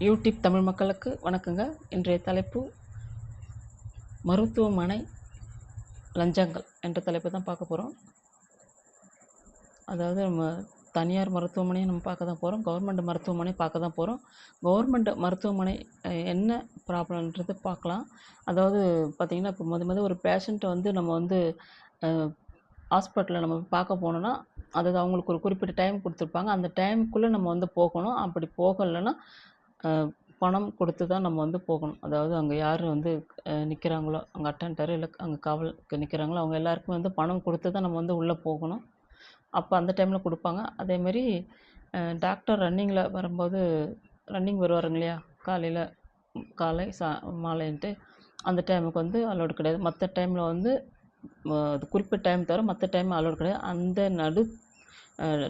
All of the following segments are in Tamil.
யூடியூப் தமிழ் மக்களுக்கு வணக்கங்க. இன்றைய தலைப்பு மருத்துவமனை லஞ்சங்கள் என்ற தலைப்பு தான் பார்க்க போகிறோம். அதாவது நம்ம தனியார் மருத்துவமனையும் நம்ம பார்க்க தான் போகிறோம், கவர்மெண்ட் மருத்துவமனை பார்க்க தான் போகிறோம். கவர்மெண்ட் மருத்துவமனை என்ன ப்ராப்ளம்ன்றது பார்க்கலாம். அதாவது பார்த்திங்கன்னா, இப்போ மொதல் ஒரு பேஷண்ட்டை வந்து நம்ம வந்து ஹாஸ்பிட்டலில் நம்ம பார்க்க போனோன்னா, அதாவது அவங்களுக்கு ஒரு குறிப்பிட்ட டைம் கொடுத்துருப்பாங்க. அந்த டைமுக்குள்ளே நம்ம வந்து போகணும். அப்படி போகலைன்னா பணம் கொடுத்து தான் நம்ம வந்து போகணும். அதாவது அங்கே யார் வந்து நிற்கிறாங்களோ, அங்கே அட்டெண்டர் இல்லை அங்கே காவலுக்கு நிற்கிறாங்களோ, அவங்க எல்லாருக்குமே வந்து பணம் கொடுத்து தான் நம்ம வந்து உள்ளே போகணும். அப்போ அந்த டைமில் கொடுப்பாங்க. அதேமாரி டாக்டர் ரன்னிங்கில் வரும்போது ரன்னிங் வருவாருங்க இல்லையா, காலை மாலைன்ட்டு அந்த டைமுக்கு வந்து அலோடு கிடையாது. மற்ற டைமில் வந்து அது குறிப்பிட்ட டைம் தவிர மற்ற டைம் அலோடு கிடையாது. அந்த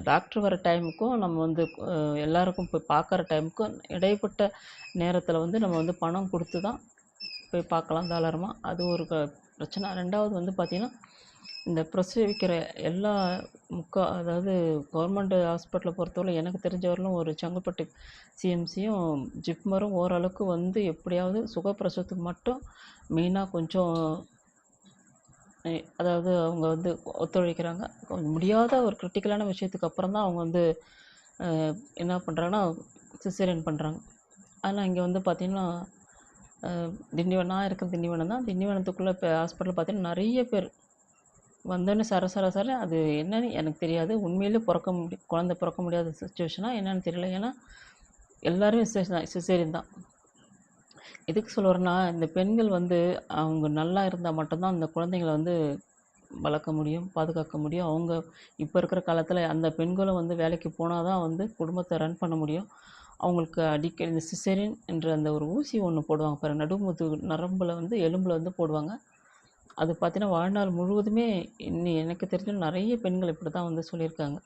டாக்டர் வர டைமுக்கும் நம்ம வந்து எல்லாருக்கும் போய் பார்க்குற டைமுக்கும் இடைப்பட்ட நேரத்தில் வந்து நம்ம வந்து பணம் கொடுத்து தான் போய் பார்க்கலாம் தாராளமாக. அது ஒரு பிரச்சனை. ரெண்டாவது வந்து பார்த்திங்கன்னா, இந்த பிரசவிக்கிற எல்லா அதாவது கவர்மெண்ட் ஹாஸ்பிட்டலை பொறுத்தவரை எனக்கு தெரிஞ்சவரையிலும் ஒரு செங்கல்பட்டு சிஎம்சியும் ஜிப்மரும் ஓரளவுக்கு வந்து எப்படியாவது சுகப்பிரசவத்துக்கு மட்டும் மெயினாக கொஞ்சம் அதாவது அவங்க வந்து ஒத்துழைக்கிறாங்க. கொஞ்சம் முடியாத ஒரு கிரிட்டிக்கலான விஷயத்துக்கு அப்புறம் தான் அவங்க வந்து என்ன பண்ணுறாங்கன்னா சிசேரியன் பண்ணுறாங்க. ஆனால் இங்கே வந்து பார்த்திங்கன்னா நான் இருக்கிற திண்டிவனம் தான். திண்டிவனத்துக்குள்ளே இப்போ ஹாஸ்பிட்டல் பார்த்திங்கன்னா நிறைய பேர் வந்தோடனே சர அது என்னன்னு எனக்கு தெரியாது. உண்மையிலே குழந்தை பிறக்க முடியாத சுச்சுவேஷனாக என்னென்னு தெரியல. ஏன்னா எல்லோரும் சிசேரியன் தான். எதுக்கு சொல்ல வரேன்னா, இந்த பெண்கள் வந்து அவங்க நல்லா இருந்தால் மட்டும்தான் அந்த குழந்தைங்களை வந்து வளர்க்க முடியும், பாதுகாக்க முடியும். அவங்க இப்போ இருக்கிற காலத்தில் அந்த பெண்களும் வந்து வேலைக்கு போனால் தான் வந்து குடும்பத்தை ரன் பண்ண முடியும். அவங்களுக்கு அடிக்கடி இந்த சிசேரியன் என்ற அந்த ஒரு ஊசி ஒன்று போடுவாங்க பாருங்கள், நடுமுதுகு நரம்பில் வந்து எலும்பில் வந்து போடுவாங்க. அது பார்த்தீங்கன்னா வாழ்நாள் முழுவதுமே எனக்கு தெரிஞ்ச நிறைய பெண்கள் இப்படி தான் வந்து சொல்லியிருக்காங்க.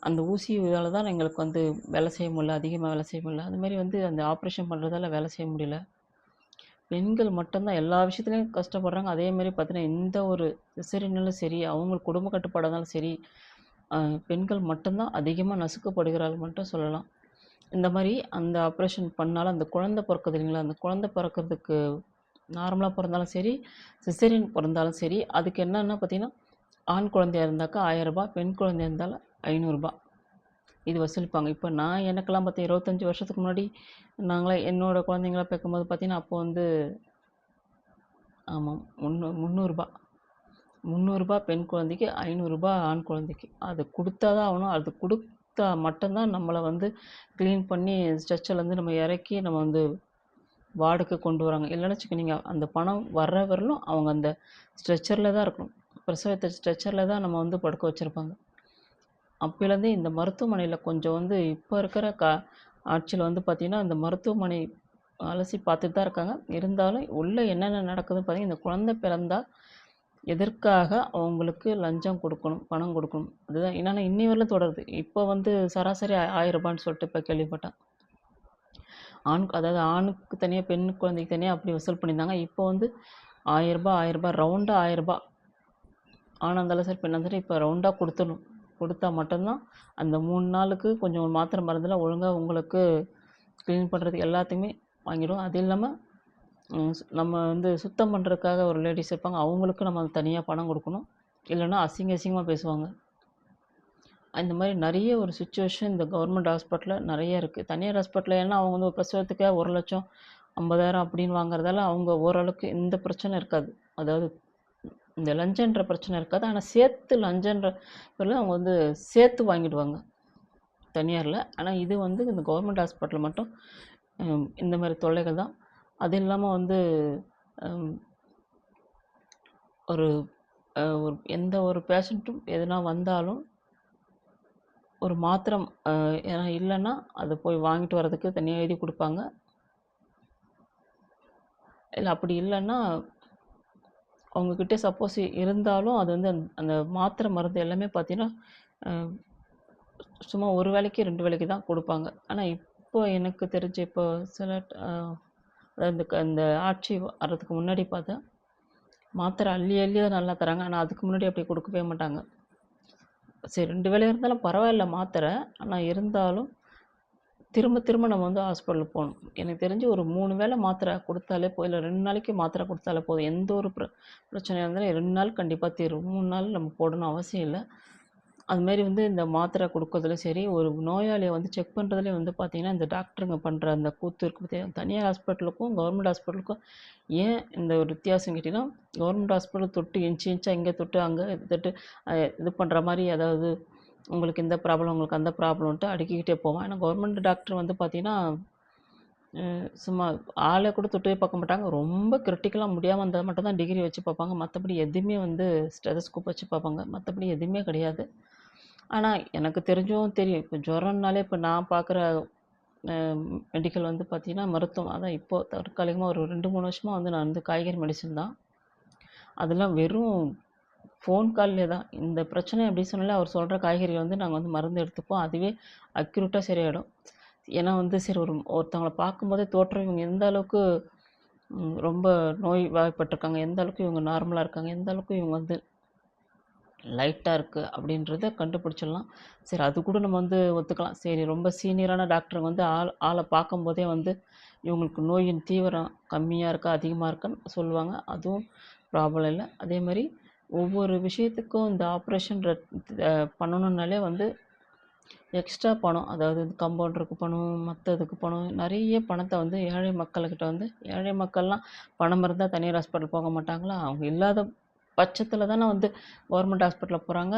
அந்த ஊசியால் தான் எங்களுக்கு வந்து வேலை செய்ய முடியல, அதிகமாக வேலை செய்ய முடியல. அதுமாரி வந்து அந்த ஆப்ரேஷன் பண்ணுறதால வேலை செய்ய முடியல. பெண்கள் மட்டும்தான் எல்லா விஷயத்துலையும் கஷ்டப்படுறாங்க. அதேமாரி பார்த்தீங்கன்னா, எந்த ஒரு சிசேரியனாலும் சரி, அவங்க குடும்ப கட்டுப்பாடானாலும் சரி, பெண்கள் மட்டும்தான் அதிகமாக நசுக்கப்படுகிறார்கள் மட்டும் சொல்லலாம். இந்த மாதிரி அந்த ஆப்ரேஷன் பண்ணாலும் அந்த குழந்தை பிறக்குது இல்லைங்களா, அந்த குழந்தை பிறக்கிறதுக்கு நார்மலாக பிறந்தாலும் சரி, சிசேரியன் பிறந்தாலும் சரி, அதுக்கு என்னென்னா பார்த்திங்கன்னா, ஆண் குழந்தையாக இருந்தாக்கா 1000 ரூபாய், பெண் குழந்தையாக இருந்தாலும் 500 ரூபாய் இது வசூலிப்பாங்க. இப்போ எனக்கெல்லாம் பார்த்தீங்கன்னா 25 வருஷத்துக்கு முன்னாடி நாங்களாம் என்னோடய குழந்தைங்களாம் பார்க்கும்போது பார்த்திங்கன்னா, அப்போ வந்து ஆமாம் 300 பெண் குழந்தைக்கு, 500 ஆண் குழந்தைக்கு. அது கொடுத்தா தான் ஆகணும். அது கொடுத்தா மட்டும்தான் நம்மளை வந்து க்ளீன் பண்ணி ஸ்ட்ரெச்சர்லேருந்து நம்ம இறக்கி நம்ம வந்து வார்டுக்கு கொண்டு வராங்க. இல்லைன்னு வச்சுக்கோங்க, அந்த பணம் வர்ற வரலும் அவங்க அந்த ஸ்ட்ரெச்சரில் தான் இருக்கணும். பிரசவத்தை ஸ்ட்ரெச்சரில் தான் நம்ம வந்து படுக்க வச்சுருப்பாங்க. அப்போலேருந்தே இந்த மருத்துவமனையில் கொஞ்சம் வந்து இப்போ இருக்கிற ஆட்சியில் வந்து பார்த்திங்கன்னா, இந்த மருத்துவமனை அலசி பார்த்துட்டு தான் இருக்காங்க. இருந்தாலும் உள்ளே என்னென்ன நடக்குதுன்னு பார்த்திங்கன்னா, இந்த குழந்தை பிறந்தால் எதற்காக அவங்களுக்கு லஞ்சம் கொடுக்கணும், பணம் கொடுக்கணும். அதுதான் என்னென்னா இன்னி வரலும் தொடருது. இப்போ வந்து சராசரி 1000 ரூபான்னு சொல்லிட்டு இப்போ கேள்விப்பட்டேன். அதாவது ஆணுக்கு தனியாக, பெண் குழந்தைக்கு தனியாக அப்படி வசூல் பண்ணியிருந்தாங்க. இப்போ வந்து 1000 ரூபாய் ரவுண்டாக 1000 ரூபாய். ஆணாக இருந்தாலும் சரி, பெண்ணாக சரி, இப்போ ரவுண்டாக கொடுத்தா மட்டும்தான் அந்த 3 நாளுக்கு கொஞ்சம் மாத்திரை மருந்தெல்லாம் ஒழுங்காக உங்களுக்கு க்ளீன் பண்ணுறதுக்கு எல்லாத்தையுமே வாங்கிடும். அது இல்லாமல் நம்ம வந்து சுத்தம் பண்ணுறதுக்காக ஒரு லேடிஸ் இருப்பாங்க, அவங்களுக்கு நம்ம தனியாக பணம் கொடுக்கணும். இல்லைன்னா அசிங்கமாக பேசுவாங்க. இந்த மாதிரி நிறைய ஒரு சுச்சுவேஷன் இந்த கவர்மெண்ட் ஹாஸ்பிட்டலில் நிறைய இருக்குது. தனியார் ஹாஸ்பிட்டலில் ஏன்னா அவங்க வந்து ஒரு பிரசவத்துக்கு 1,50,000 அப்படின்னு வாங்குறதால அவங்க ஓரளவுக்கு இந்த பிரச்சனை இருக்காது. அதாவது இந்த லஞ்சன்ற பிரச்சனை இருக்காது. ஆனால் சேர்த்து லஞ்சன்ற பேரில் அவங்க வந்து சேர்த்து வாங்கிடுவாங்க தனியாரில். ஆனால் இது வந்து இந்த கவர்மெண்ட் ஹாஸ்பிட்டலில் மட்டும் இந்த மாதிரி தொல்லைகள் தான். அது இல்லாமல் வந்து ஒரு எந்த ஒரு பேஷண்ட்டும் எதுனா வந்தாலும் ஒரு மாத்திரம் ஏன்னா இல்லைன்னா அதை போய் வாங்கிட்டு வர்றதுக்கு தனியாக எழுதி கொடுப்பாங்க. இல்லை அப்படி இல்லைன்னா அவங்கக்கிட்ட சப்போஸ் இருந்தாலும் அது வந்து அந்த மாத்திரை மருந்து எல்லாமே பார்த்திங்கன்னா சும்மா ஒரு வேளைக்கு 2 வேளைக்கு தான் கொடுப்பாங்க. ஆனால் இப்போ எனக்கு தெரிஞ்ச இப்போ சில இந்த ஆட்சி வர்றதுக்கு முன்னாடி பார்த்தா மாத்திரை அள்ளி தான் நல்லா தராங்க. ஆனால் அதுக்கு முன்னாடி அப்படி கொடுக்கவே மாட்டாங்க. சரி 2 வேளை இருந்தாலும் பரவாயில்ல மாத்திரை, ஆனால் இருந்தாலும் திரும்ப திரும்ப நம்ம வந்து ஹாஸ்பிட்டலுக்கு போகணும். எனக்கு தெரிஞ்சு ஒரு 3 வேளை மாத்திரை குடுத்தாலே போதும். இல்ல 2 நாளைக்கு மாத்திரை குடுத்தாலே போதும். எந்த ஒரு பிரச்சனையா இருந்தாலும் 2 நாள் கண்டிப்பா தீரும். 3 நாள் நம்ம போடணும் அவசியம் இல்ல. அதுமாரி வந்து இந்த மாத்திரை குடுக்கறதுலயும் சரி, ஒரு நோயாளிய வந்து செக் பண்ணுறதுலயும் வந்து பார்த்தீங்கன்னா, இந்த டாக்டருங்க பண்ற அந்த கூத்து இருக்கு பாத்தியா, தனியார் ஹாஸ்பிட்டலுக்கும், கவர்மெண்ட் ஹாஸ்பிட்டலுக்கும் ஏன் இந்த ஒரு வித்தியாசம் கேட்டீங்கன்னா, கவர்மெண்ட் ஹாஸ்பிட்டல் தொட்டு இன்ச்சா இங்க தொட்டு, அங்க தொட்டு இது பண்ற மாரி அதாவது உங்களுக்கு இந்த ப்ராப்ளம், உங்களுக்கு அந்த ப்ராப்ளம்ன்ட்டு அடுக்கிக்கிட்டே போவான். ஆனா கவர்மெண்ட் டாக்டர் வந்து பார்த்தீங்கன்னா, சும்மா ஆள கூட தொட்டே பார்க்க மாட்டாங்க. ரொம்ப கிரிட்டிக்கலா முடியாம இருந்தா மட்டும் தான் டிகிரி வச்சு பார்ப்பாங்க. மத்தபடி எதுவுமே வந்து ஸ்டெதஸ்கோப் வச்சு பார்ப்பாங்க. மத்தபடி எதுவுமே கிடையாது. ஆனா எனக்கு தெரிஞ்சும் தெரியும். இப்போ ஜுரம்னாலே இப்போ நான் பார்க்குற அ மெடிக்கல் வந்து பார்த்தீங்கன்னா, மருத்துவம் அதான் இப்போ தற்காலிகமா ஒரு 2, 3 வருஷமா வந்து நான் வந்து காய்கறி மெடிசன் தான். அதெல்லாம் வெறும் ஃபோன் கால்லே தான். இந்த பிரச்சனை அப்படி சொன்னாலே அவர் சொல்ற காய்கறிகள் வந்து நாங்க வந்து மருந்து எடுத்துப்போம். அதுவே அக்யூரேட்டா சரியாயிடும். ஏன்னா வந்து சரி ஒருத்தவங்கள பார்க்கும்போதே தோற்றம் இவங்க எந்த அளவுக்கு ரொம்ப நோய்வாய்ப்பட்டுருக்காங்க, எந்த அளவுக்கு இவங்க நார்மலா இருக்காங்க, எந்த அளவுக்கு இவங்க வந்து லைட்டா இருக்கு அப்படின்றத கண்டுபிடிச்சிடலாம். சரி அது கூட நம்ம வந்து ஒத்துக்கலாம். சரி ரொம்ப சீனியரான டாக்டருங்க வந்து ஆள பார்க்கும்போதே வந்து இவங்களுக்கு நோயின் தீவிரம் கம்மியா இருக்கா, அதிகமா இருக்கான்னு சொல்லுவாங்க. அதுவும் ப்ராப்ளம் இல்ல. அதேமாரி ஒவ்வொரு விஷயத்துக்கும் இந்த ஆப்ரேஷன் பண்ணணும்னாலே வந்து எக்ஸ்ட்ரா பணம். அதாவது கம்பவுண்டருக்கு பணம், மத்ததுக்கு பணம், நெறைய பணத்த வந்து ஏழை மக்கள்கிட்ட வந்து ஏழை மக்கள்லாம் பணம் இருந்தா தனியார் ஹாஸ்பிட்டல் போக மாட்டாங்களா? அவங்க இல்லாத பட்சத்தில தானே வந்து கவர்மெண்ட் ஹாஸ்பிட்டல்ல போறாங்க.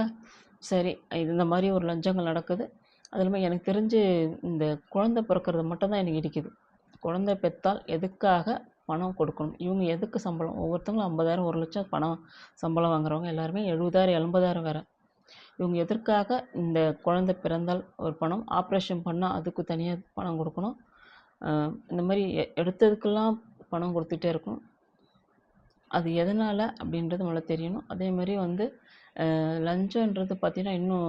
சரி, இது இந்த மாரி ஒரு லஞ்சங்கள் நடக்குது. அது இல்லாம எனக்கு தெரிஞ்சு இந்த குழந்தை பிறக்கிறது மட்டும் தான் எனக்கு இடிக்குது. குழந்தை பெத்தால் எதுக்காக பணம் கொடுக்கணும்? இவங்க எதுக்கு சம்பளம்? ஒவ்வொருத்தவங்களும் 50,000, 1,00,000 பணம் சம்பளம் வாங்குறவங்க எல்லாருமே 70,000, 80,000 வேற. இவங்க எதற்காக இந்த குழந்தை பிறந்தால் ஒரு பணம், ஆப்ரேஷன் பண்ணா அதுக்கு தனியா பணம் குடுக்கணும். இந்த மாரி எடுத்ததுக்கெல்லாம் பணம் குடுத்துட்டே இருக்கணும். அது எதனால அப்படின்றது முதல்ல தெரியணும். அதேமாரி வந்து லஞ்சம்ன்றது பார்த்தீங்கன்னா, இன்னும்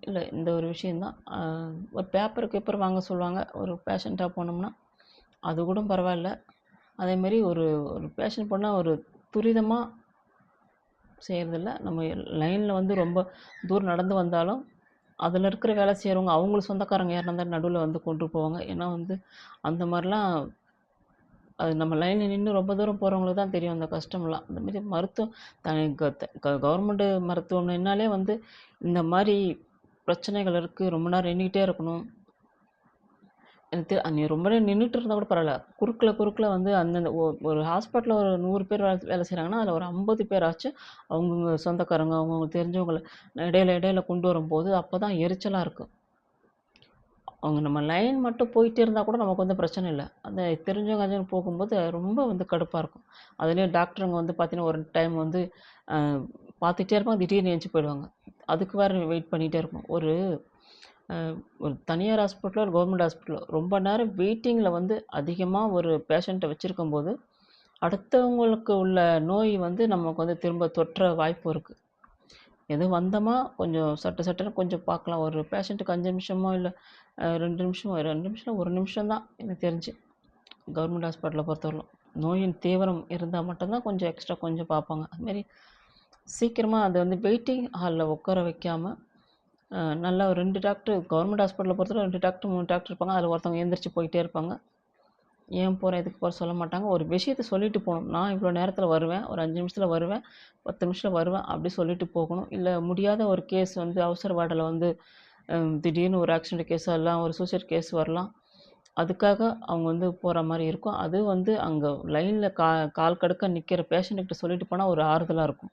இல்ல இந்த ஒரு விஷயம் தான். ஒரு பேப்பர் வாங்க சொல்லுவாங்க. ஒரு பேஷண்ட்டா போனோம்னா, அது கூட பரவாயில்ல. அதேமாரி ஒரு ஒரு பேஷண்ட் போனா ஒரு துரிதமா செய்றதில்ல. நம்ம லைன்ல வந்து ரொம்ப தூரம் நடந்து வந்தாலும், அதில இருக்கிற வேலை செய்றவங்க, அவங்களுக்கு சொந்தக்காரங்க யாருனா இருந்தா நடுவுல வந்து கொண்டு போவாங்க. ஏன்னா வந்து அந்த மாரிலாம் அது நம்ம லைன்ல நின்னு ரொம்ப தூரம் போறவங்களுக்கு தான் தெரியும் அந்த கஷ்டம்லாம். அந்த மாரி மருத்துவம் த க க கவர்மெண்ட் மருத்துவமனைனாலே வந்து இந்த மாரி பிரச்சனைகள் இருக்கு. ரொம்ப நேரம் நின்னுக்கிட்டே இருக்கணும். எனக்கு நீ ரொம்ப நேரம் நின்னுட்டு இருந்தா கூட பரவால்ல. குறுக்குல வந்து அந்தந்த ஒரு ஹாஸ்பிட்டல்ல ஒரு 100 பேர் வேலை செய்றாங்கன்னா, அதில ஒரு 50 பேராச்சும் அவங்கவங்க சொந்தக்காரங்க, அவங்கவங்க தெரிஞ்சவங்கள இடையில கொண்டு வரும்போது, அப்பதான் எரிச்சலா இருக்கும். அவங்க நம்ம லைன் மட்டும் போயிட்டே இருந்தா கூட நமக்கு வந்து பிரச்சனை இல்ல. அந்த தெரிஞ்சவங்க அதுன்னு போகும்போது ரொம்ப வந்து கடுப்பா இருக்கும். அதுலயும் டாக்டருங்க வந்து பார்த்தீங்கன்னா, ஒரு டைம் வந்து அ பார்த்துட்டே இருப்பாங்க. திடீர்னு எந்திச்சு போயிடுவாங்க. அதுக்கு வேற வெயிட் பண்ணிட்டே இருக்கணும். அ ஒரு தனியார் ஹாஸ்பிட்டலோ, ஒரு கவர்மெண்ட் ஹாஸ்பிட்டலோ ரொம்ப நேரம் வெயிட்டிங்கில வந்து அதிகமா ஒரு பேஷண்ட்ட வச்சிருக்கும்போது, அடுத்தவங்களுக்கு உள்ள நோய் வந்து நமக்கு வந்து திரும்ப தொற்ற வாய்ப்பு இருக்கு. எதுவும் வந்தோமா, கொஞ்சம் சட்டுன்னு கொஞ்சம் பார்க்கலாம். ஒரு பேஷண்ட்டுக்கு 5 நிமிஷமோ, இல்ல 2 நிமிஷமோ 2 நிமிஷம் இல்ல 1 நிமிஷம் தான் எனக்கு தெரிஞ்சு. கவர்மெண்ட் ஹாஸ்பிட்டல பொறுத்தவரையிலும். நோயின் தீவிரம் இருந்தா மட்டும் தான் கொஞ்சம் எக்ஸ்ட்ரா கொஞ்சம் பார்ப்பாங்க. அதுமாரி சீக்கிரமா அது வந்து வெயிட்டிங் ஹால்ல உட்கார வைக்காம, நல்லா ஒரு 2 டாக்டர் கவர்மெண்ட் ஹாஸ்பிட்டல பொறுத்தவரை 2 டாக்டர், 3 டாக்டர் இருப்பாங்க. அதில ஒருத்தவங்க எந்திரிச்சு போயிட்டே இருப்பாங்க. ஏன் போறேன், எதுக்கு போறேன் சொல்ல மாட்டாங்க. ஒரு விஷயத்த சொல்லிட்டு போணும். நான் இவ்வளோ நேரத்தில வருவேன். ஒரு 5 நிமிஷத்தில வருவேன். 10 நிமிஷத்தில வருவேன். அப்படி சொல்லிட்டு போகணும். இல்ல முடியாத ஒரு கேஸ் வந்து அவசர வார்டுல வந்து திடீர்னு ஒரு ஆக்சிடென்ட் கேஸ் வரலாம். ஒரு சூசைட் கேஸ் வரலாம். அதுக்காக அவங்க வந்து போற மாரி இருக்கும். அது வந்து அங்க லைன்ல கால் கடுக்க நிக்கிற பேஷண்ட் கிட்ட சொல்லிட்டு போனா ஒரு ஆறுதலா இருக்கும்.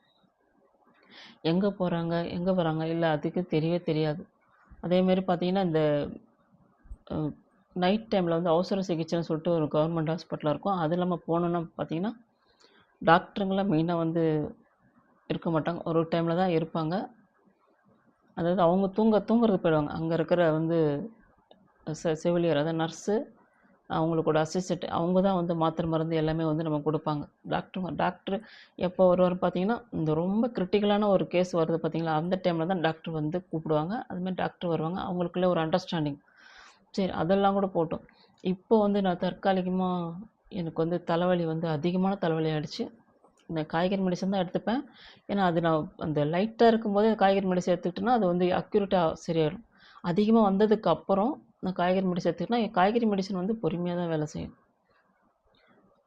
எங்க போறாங்க? எங்க வராங்க? இல்ல அதுக்கு தெரியவே தெரியாது. அதேமாரி பார்த்தீங்கன்னா, இந்த அ நைட் டைம்ல வந்து அவசர சிகிச்சைன்னு சொல்லிட்டு ஒரு கவர்மெண்ட் ஹாஸ்பிட்டல் இருக்கும். அது இல்லாம போனோம்னா பார்த்தீங்கன்னா, டாக்டருங்கலாம் மெயினா வந்து இருக்க மாட்டாங்க. ஒரு டைம்ல தான் இருப்பாங்க. அதாவது அவங்க தூங்குறதுக்கு போயிடுவாங்க. அங்க இருக்கிற வந்து செவிலியர் அதாவது நர்ஸு, அவங்களோட அசிஸ்டன்ட் அவங்க தான் வந்து மாத்திரை, மருந்து எல்லாமே வந்து நமக்கு குடுப்பாங்க. டாக்டர் எப்போ வருவாருன்னு பார்த்தீங்கன்னா, இந்த ரொம்ப கிரிட்டிக்கலான ஒரு கேஸ் வருது பார்த்தீங்களா, அந்த டைம்ல தான் டாக்டர் வந்து கூப்பிடுவாங்க. அதுமாரி டாக்டர் வருவாங்க. அவங்களுக்குள்ள ஒரு அண்டர்ஸ்டாண்டிங். சரி அதெல்லாம் கூட போட்டும். இப்போ வந்து நான் தற்காலிகமா எனக்கு வந்து தலைவலி வந்து அதிகமான தலைவலி ஆயிடுச்சு. இந்த காய்கறி மெடிசன் தான் எடுத்துப்பேன். ஏன்னா, அது நான் அந்த லைட்டா இருக்கும்போதே காய்கறி மெடிசன் எடுத்துக்கிட்டேன்னா, அது வந்து அக்யூரேட்டா சரியாயிடும். அதிகமாக வந்ததுக்கு அப்புறம் நான் காய்கறி மெடிசன் எடுத்துக்கிட்டேன்னா காய்கறி மெடிசன் வந்து பொறுமையாக தான் வேலை செய்யும்.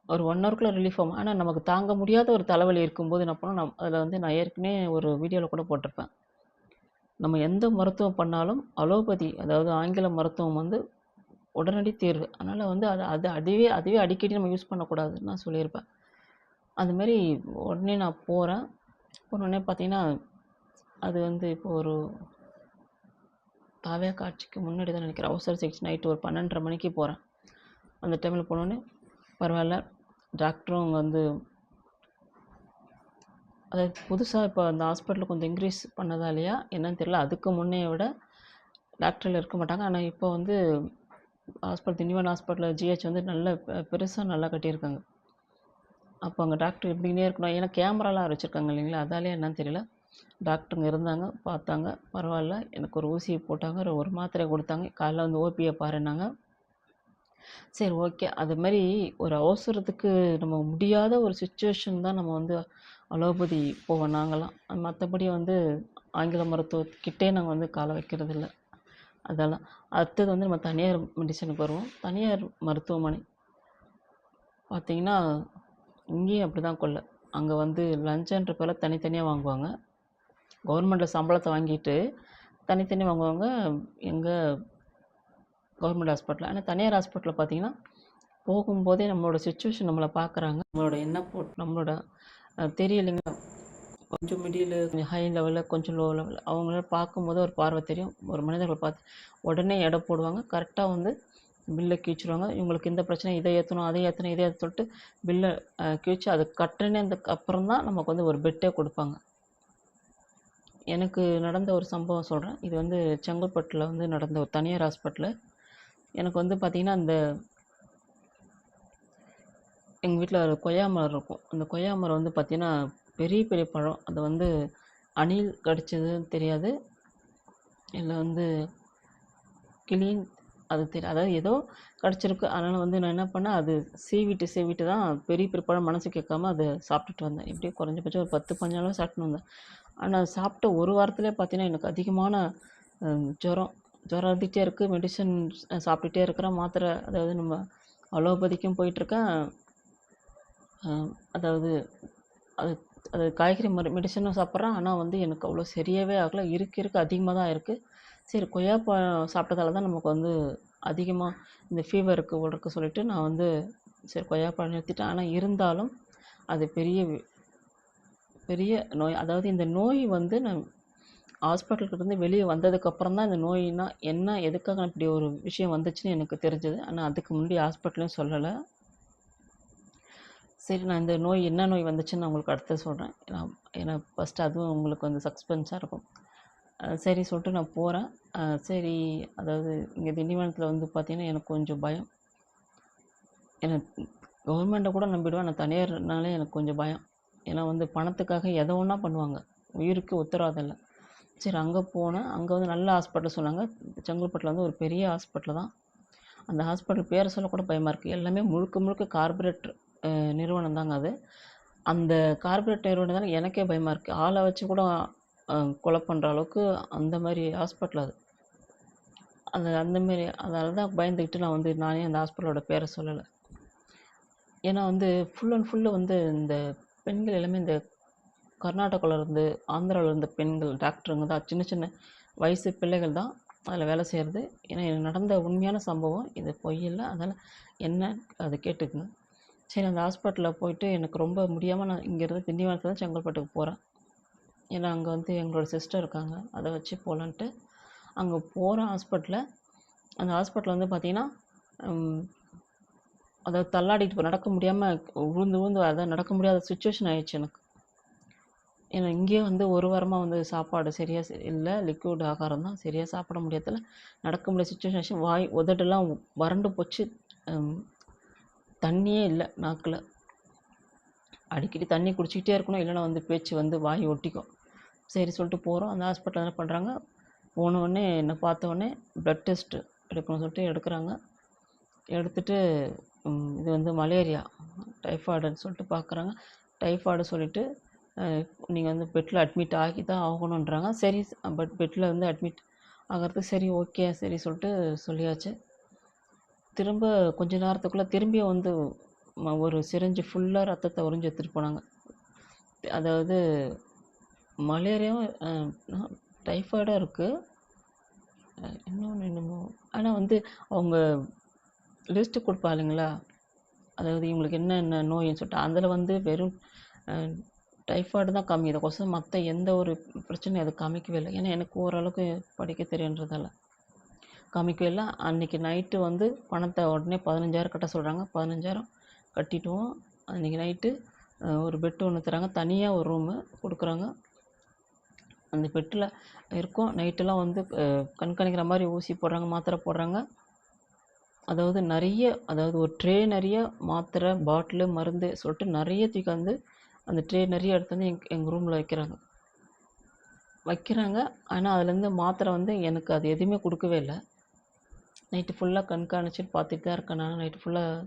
ஒரு 1 ஹவருக்குள்ள ரிலீஃப் ஆகும். ஆனா நமக்கு தாங்க முடியாத ஒரு தலைவலி இருக்கும்போது என்ன பண்ணணும், அதில வந்து நான் ஏற்கனவே ஒரு வீடியோல கூட போட்டிருப்பேன். நம்ம எந்த மருத்துவம் பண்ணாலும் அலோபதி, அதாவது ஆங்கில மருத்துவம் வந்து உடனடி தீர்வு. அதனால வந்து அது அது அதுவே அதுவே அடிக்கடி நம்ம யூஸ் பண்ணக்கூடாதுன்னு நான் சொல்லியிருப்பேன். அதுமாரி உடனே நான் போறேன். போனோனே பார்த்தீங்கன்னா, அது வந்து இப்போ ஒரு தாவேக்கா காட்சிக்கு முன்னாடி தான் நினைக்கிறேன். அவசர சிகிச்சை நைட்டு ஒரு 12:30 மணிக்கு போறேன். அந்த டைமில போனோனே, பரவால்ல டாக்டரும் அங்க வந்து அதாவது புதுசா இப்போ அந்த ஹாஸ்பிட்டல் கொஞ்சம் இன்க்ரீஸ் பண்ணதாலயா என்னன்னு தெரியல. அதுக்கு முன்னைய விட டாக்டர்கள் இருக்க மாட்டாங்க. ஆனா இப்போ வந்து திண்டிவனம் ஹாஸ்பிட்டல் ஜிஹெச் வந்து நல்ல பெருசா நல்லா கட்டியிருக்காங்க. அப்போ அங்கே டாக்டர் இருந்துக்கினே இருக்கணும். ஏன்னா கேமராலாம் வச்சுருக்காங்க இல்லைங்களா? அதாலயா என்னன்னு தெரியல. டாக்டருங்க இருந்தாங்க, பார்த்தாங்க. பரவால்ல. எனக்கு ஒரு ஊசி போட்டாங்க. ஒரு மாத்திரை குடுத்தாங்க. காலைல வந்து ஓபிய பாருன்னாங்க. சரி ஓகே. அதுமாரி ஒரு அவசரத்துக்கு நம்ம முடியாத ஒரு சிச்சுவேஷன் தான் நம்ம வந்து அலோபதி போவோம் நாங்கலாம். மற்றபடி வந்து ஆங்கில மருத்துவத்துக்கிட்டே நாங்கள் வந்து காலை வைக்கிறதில்ல. அதெல்லாம். அடுத்தது வந்து நம்ம தனியார் மெடிசனுக்கு வருவோம். தனியார் மருத்துவமனை பார்த்தீங்கன்னா, இங்கேயும் அப்படி தான் கொள்ள. அங்கே வந்து லஞ்சன்ற பேரில் தனித்தனியாக வாங்குவாங்க. கவர்மெண்ட்டில் சம்பளத்தை வாங்கிட்டு தனித்தனியாக வாங்குவாங்க. எங்க கவர்மெண்ட் ஹாஸ்பிட்டலில். ஆனால் தனியார் ஹாஸ்பிட்டலில் பார்த்தீங்கன்னா, போகும்போதே நம்மளோட சிச்சுவேஷன் நம்மளை பார்க்குறாங்க. நம்மளோட நம்மளோட தெரியும் இல்லைங்களா? கொஞ்சம் மிடில், கொஞ்சம் ஹை லெவலில், கொஞ்சம் லோ லெவலில் அவங்கள பார்க்கும்போது ஒரு பார்வை தெரியும். ஒரு மனிதர்களை பார்த்து உடனே எடை போடுவாங்க. கரெக்டாக வந்து பில்லை கிழிச்சிருவாங்க. இவங்களுக்கு இந்த பிரச்சனை, இதை ஏற்றணும், அதை ஏற்றணும், இதை ஏற்ற சொல்லிட்டு பில்லை கிழிச்சு அது கட்டினதுக்கு அப்புறம் தான் நமக்கு வந்து ஒரு பெட்டே கொடுப்பாங்க. எனக்கு நடந்த ஒரு சம்பவம் சொல்கிறேன். இது வந்து செங்கல்பட்டில் வந்து நடந்த ஒரு தனியார் ஹாஸ்பிட்டலில். எனக்கு வந்து பார்த்திங்கன்னா, எங்கள் வீட்டில் ஒரு கொய்யா மரம் இருக்கும். அந்த கொய்யா மரம் வந்து பார்த்திங்கன்னா, பெரிய பெரிய பழம். அது வந்து அணில் கடிச்சதுன்னு தெரியாது. இல்லை வந்து கிளின்னு அது தெரியாது. அதாவது ஏதோ கடிச்சிருக்கு. அதனால் வந்து நான் என்ன பண்ணேன், அது சீவிட்டு தான் பெரிய பெரிய பழம் மனசு கேட்காம அதை சாப்பிட்டுட்டு வந்தேன். எப்படியும் குறைஞ்சபட்சம் ஒரு 10, 15 நாளாக சாப்பிட்டுன்னு வந்தேன். ஆனால் சாப்பிட்ட ஒரு வாரத்திலே பார்த்தீங்கன்னா, எனக்கு அதிகமான ஜுரம் இருந்துகிட்டே இருக்குது. மெடிசன் சாப்பிட்டுட்டே இருக்கிறேன். மாத்திரை, அதாவது நம்ம அலோபதிக்கும் போயிட்டுருக்கேன். அதாவது அது அது காய்கறி மெடிசனும் சாப்பிட்றேன். ஆனால் வந்து எனக்கு அவ்வளோ சரியாகவே ஆகலை. இருக்க அதிகமாக தான் இருக்குது. சரி கொய்யாப்பழம் சாப்பிட்டதால தான் நமக்கு வந்து அதிகமாக இந்த ஃபீவருக்கு இருக்கு சொல்லிட்டு நான் வந்து சரி கொய்யாப்பழம் நிறுத்திட்டேன். ஆனால் இருந்தாலும் அது பெரிய நோய். அதாவது இந்த நோய் வந்து நான் ஹாஸ்பிட்டல்கிட்டேருந்து வெளியே வந்ததுக்கப்புறம் தான் இந்த நோயினா என்ன, எதுக்காக இப்படி ஒரு விஷயம் வந்துச்சுன்னு எனக்கு தெரிஞ்சது. ஆனால் அதுக்கு முன்னாடி ஹாஸ்பிட்டலையும் சொல்லலை. சரி நான் இந்த நோய் என்ன நோய் வந்துச்சுன்னு நான் உங்களுக்கு அடுத்து சொல்கிறேன். ஏன்னா ஃபஸ்ட்டு அதுவும் உங்களுக்கு வந்து சஸ்பென்ஸாக இருக்கும். சரி சொல்லிட்டு நான் போகிறேன். சரி, அதாவது இங்கே திண்டிவனத்தில் வந்து பார்த்திங்கன்னா எனக்கு கொஞ்சம் பயம். ஏன்னா கவர்மெண்ட்டை கூட நம்பிடுவேன். நான் தனியார்னாலே எனக்கு கொஞ்சம் பயம். ஏன்னா வந்து பணத்துக்காக எதை ஒன்றா பண்ணுவாங்க. உயிருக்கு உத்தரவாதம் இல்லை. சரி அங்கே போனேன். அங்கே வந்து நல்ல ஹாஸ்பிட்டல் சொன்னாங்க. செங்கல்பட்டில் வந்து ஒரு பெரிய ஹாஸ்பிட்டல் தான். அந்த ஹாஸ்பிட்டல் பேரை சொல்ல கூட பயமாக இருக்குது. எல்லாமே முழுக்க கார்ப்பரேட் நிறுவனம் தாங்க அது. அந்த கார்ப்பரேட் நிறுவனம் தானே எனக்கே பயமாக இருக்குது. ஆளை வச்சு கூட கொலை பண்ணுற அளவுக்கு அந்த மாதிரி ஹாஸ்பிட்டல் அது. அந்தமாரி அதனால தான் பயந்துக்கிட்டு நான் வந்து நானே அந்த ஹாஸ்பிட்டலோட பேரை சொல்லலை. ஏன்னா வந்து ஃபுல் அண்ட் ஃபுல்லு வந்து இந்த பெண்கள் எல்லாமே இந்த கர்நாடகாவிலேருந்து, ஆந்திராவிலேருந்து பெண்கள் டாக்டருங்க தான். சின்ன சின்ன வயசு பிள்ளைகள் தான் அதில் வேலை செய்கிறது. ஏன்னா எனக்கு நடந்த உண்மையான சம்பவம் இது, பொய் இல்லை. அதனால் என்ன அதை கேட்டுக்குங்க. சரி அந்த ஹாஸ்பிட்டலில் போயிட்டு எனக்கு ரொம்ப முடியாமல் நான் இங்கேருந்து திண்டிவனத்தில் தான் செங்கல்பட்டுக்கு போகிறேன். ஏன்னா அங்கே வந்து எங்களோட சிஸ்டர் இருக்காங்க. அதை வச்சு போகலான்ட்டு அங்கே போகிறேன் ஹாஸ்பிட்டலில். அந்த ஹாஸ்பிட்டலில் வந்து பார்த்திங்கன்னா, அதாவது தள்ளாடிட்டு நடக்க முடியாமல் விழுந்து அதான் நடக்க முடியாத சுச்சுவேஷன் ஆயிடுச்சு எனக்கு. ஏன்னா இங்கேயே வந்து ஒரு வாரமாக வந்து சாப்பாடு சரியாக இல்லை. லிக்விட் ஆகாரம் தான், சரியாக சாப்பிட முடியாததில்ல. நடக்க முடியாத சுச்சுவேஷன் ஆச்சு. வாய் உதடெல்லாம் வறண்டு போச்சு. தண்ணியே இல்லை நாக்கில். அடிக்கடி தண்ணி குடிச்சிக்கிட்டே இருக்கணும், இல்லைன்னா வந்து பேச்சு வந்து வாய் ஒட்டிக்கும். சரி சொல்லிட்டு போகிறோம். அந்த ஹாஸ்பிட்டலில் என்ன பண்ணுறாங்க, போனவுடனே என்னை பார்த்தோடனே ப்ளட் டெஸ்ட்டு எடுக்கணும்னு சொல்லிட்டு எடுக்கிறாங்க. எடுத்துகிட்டு இது வந்து மலேரியா, டைஃபாய்டுன்னு சொல்லிட்டு பார்க்குறாங்க. டைஃபாய்டு சொல்லிவிட்டு நீங்கள் வந்து பெட்டில் அட்மிட் ஆகி தான் ஆகணுன்றாங்க. சரி, பெட்டில் வந்து அட்மிட் ஆகிறதுக்கு சரி ஓகே சரி சொல்லிட்டு சொல்லியாச்சு. திரும்ப கொஞ்ச நேரத்துக்குள்ளே திரும்பியும் வந்து ஒரு சிரிஞ்சு ஃபுல்லாக ரத்தத்தை உறிஞ்சு எடுத்துகிட்டு போனாங்க. அதாவது மலேரியாவும் டைஃபாய்டும் இருக்குது, இன்னொன்று என்னமோ. ஆனால் வந்து அவங்க லிஸ்ட்டு கொடுப்பாளுங்களா, அதாவது இவங்களுக்கு என்னென்ன நோயின்னு சொல்லிட்டு அதில் வந்து வெறும் டைஃபாய்டு தான் காமிக்குது. கொசம் மற்ற எந்த ஒரு பிரச்சனையும் அது காமிக்கவே இல்லை. ஏன்னா எனக்கு ஓரளவுக்கு படிக்க தெரியுன்றதால காமிக்கவே இல்லை. அன்றைக்கி நைட்டு வந்து பணத்தை உடனே 15,000 கட்ட சொல்கிறாங்க. 15,000 கட்டிட்டுவோம். அன்றைக்கி நைட்டு ஒரு பெட்டு ஒன்று தராங்க, தனியாக ஒரு ரூமு கொடுக்குறாங்க. அந்த பெட்டில் இருக்கோம். நைட்டெல்லாம் வந்து கண்காணிக்கிற மாதிரி ஊசி போடுறாங்க, மாத்திரை போடுறாங்க. அதாவது நிறைய, அதாவது ஒரு ட்ரே நிறைய மாத்திரை, பாட்டிலு, மருந்து சொல்லிட்டு நிறைய தூக்கி வந்து அந்த ட்ரே நிறைய எடுத்து வந்து எங்கள் ரூமில் வைக்கிறாங்க. ஆனால் அதுலேருந்து மாத்திரை வந்து எனக்கு அது எதுவுமே கொடுக்கவே இல்லை. நைட்டு ஃபுல்லாக கண்காணிச்சிட்டு பார்த்துட்டு தான் இருக்கேன் நான். நைட்டு ஃபுல்லாக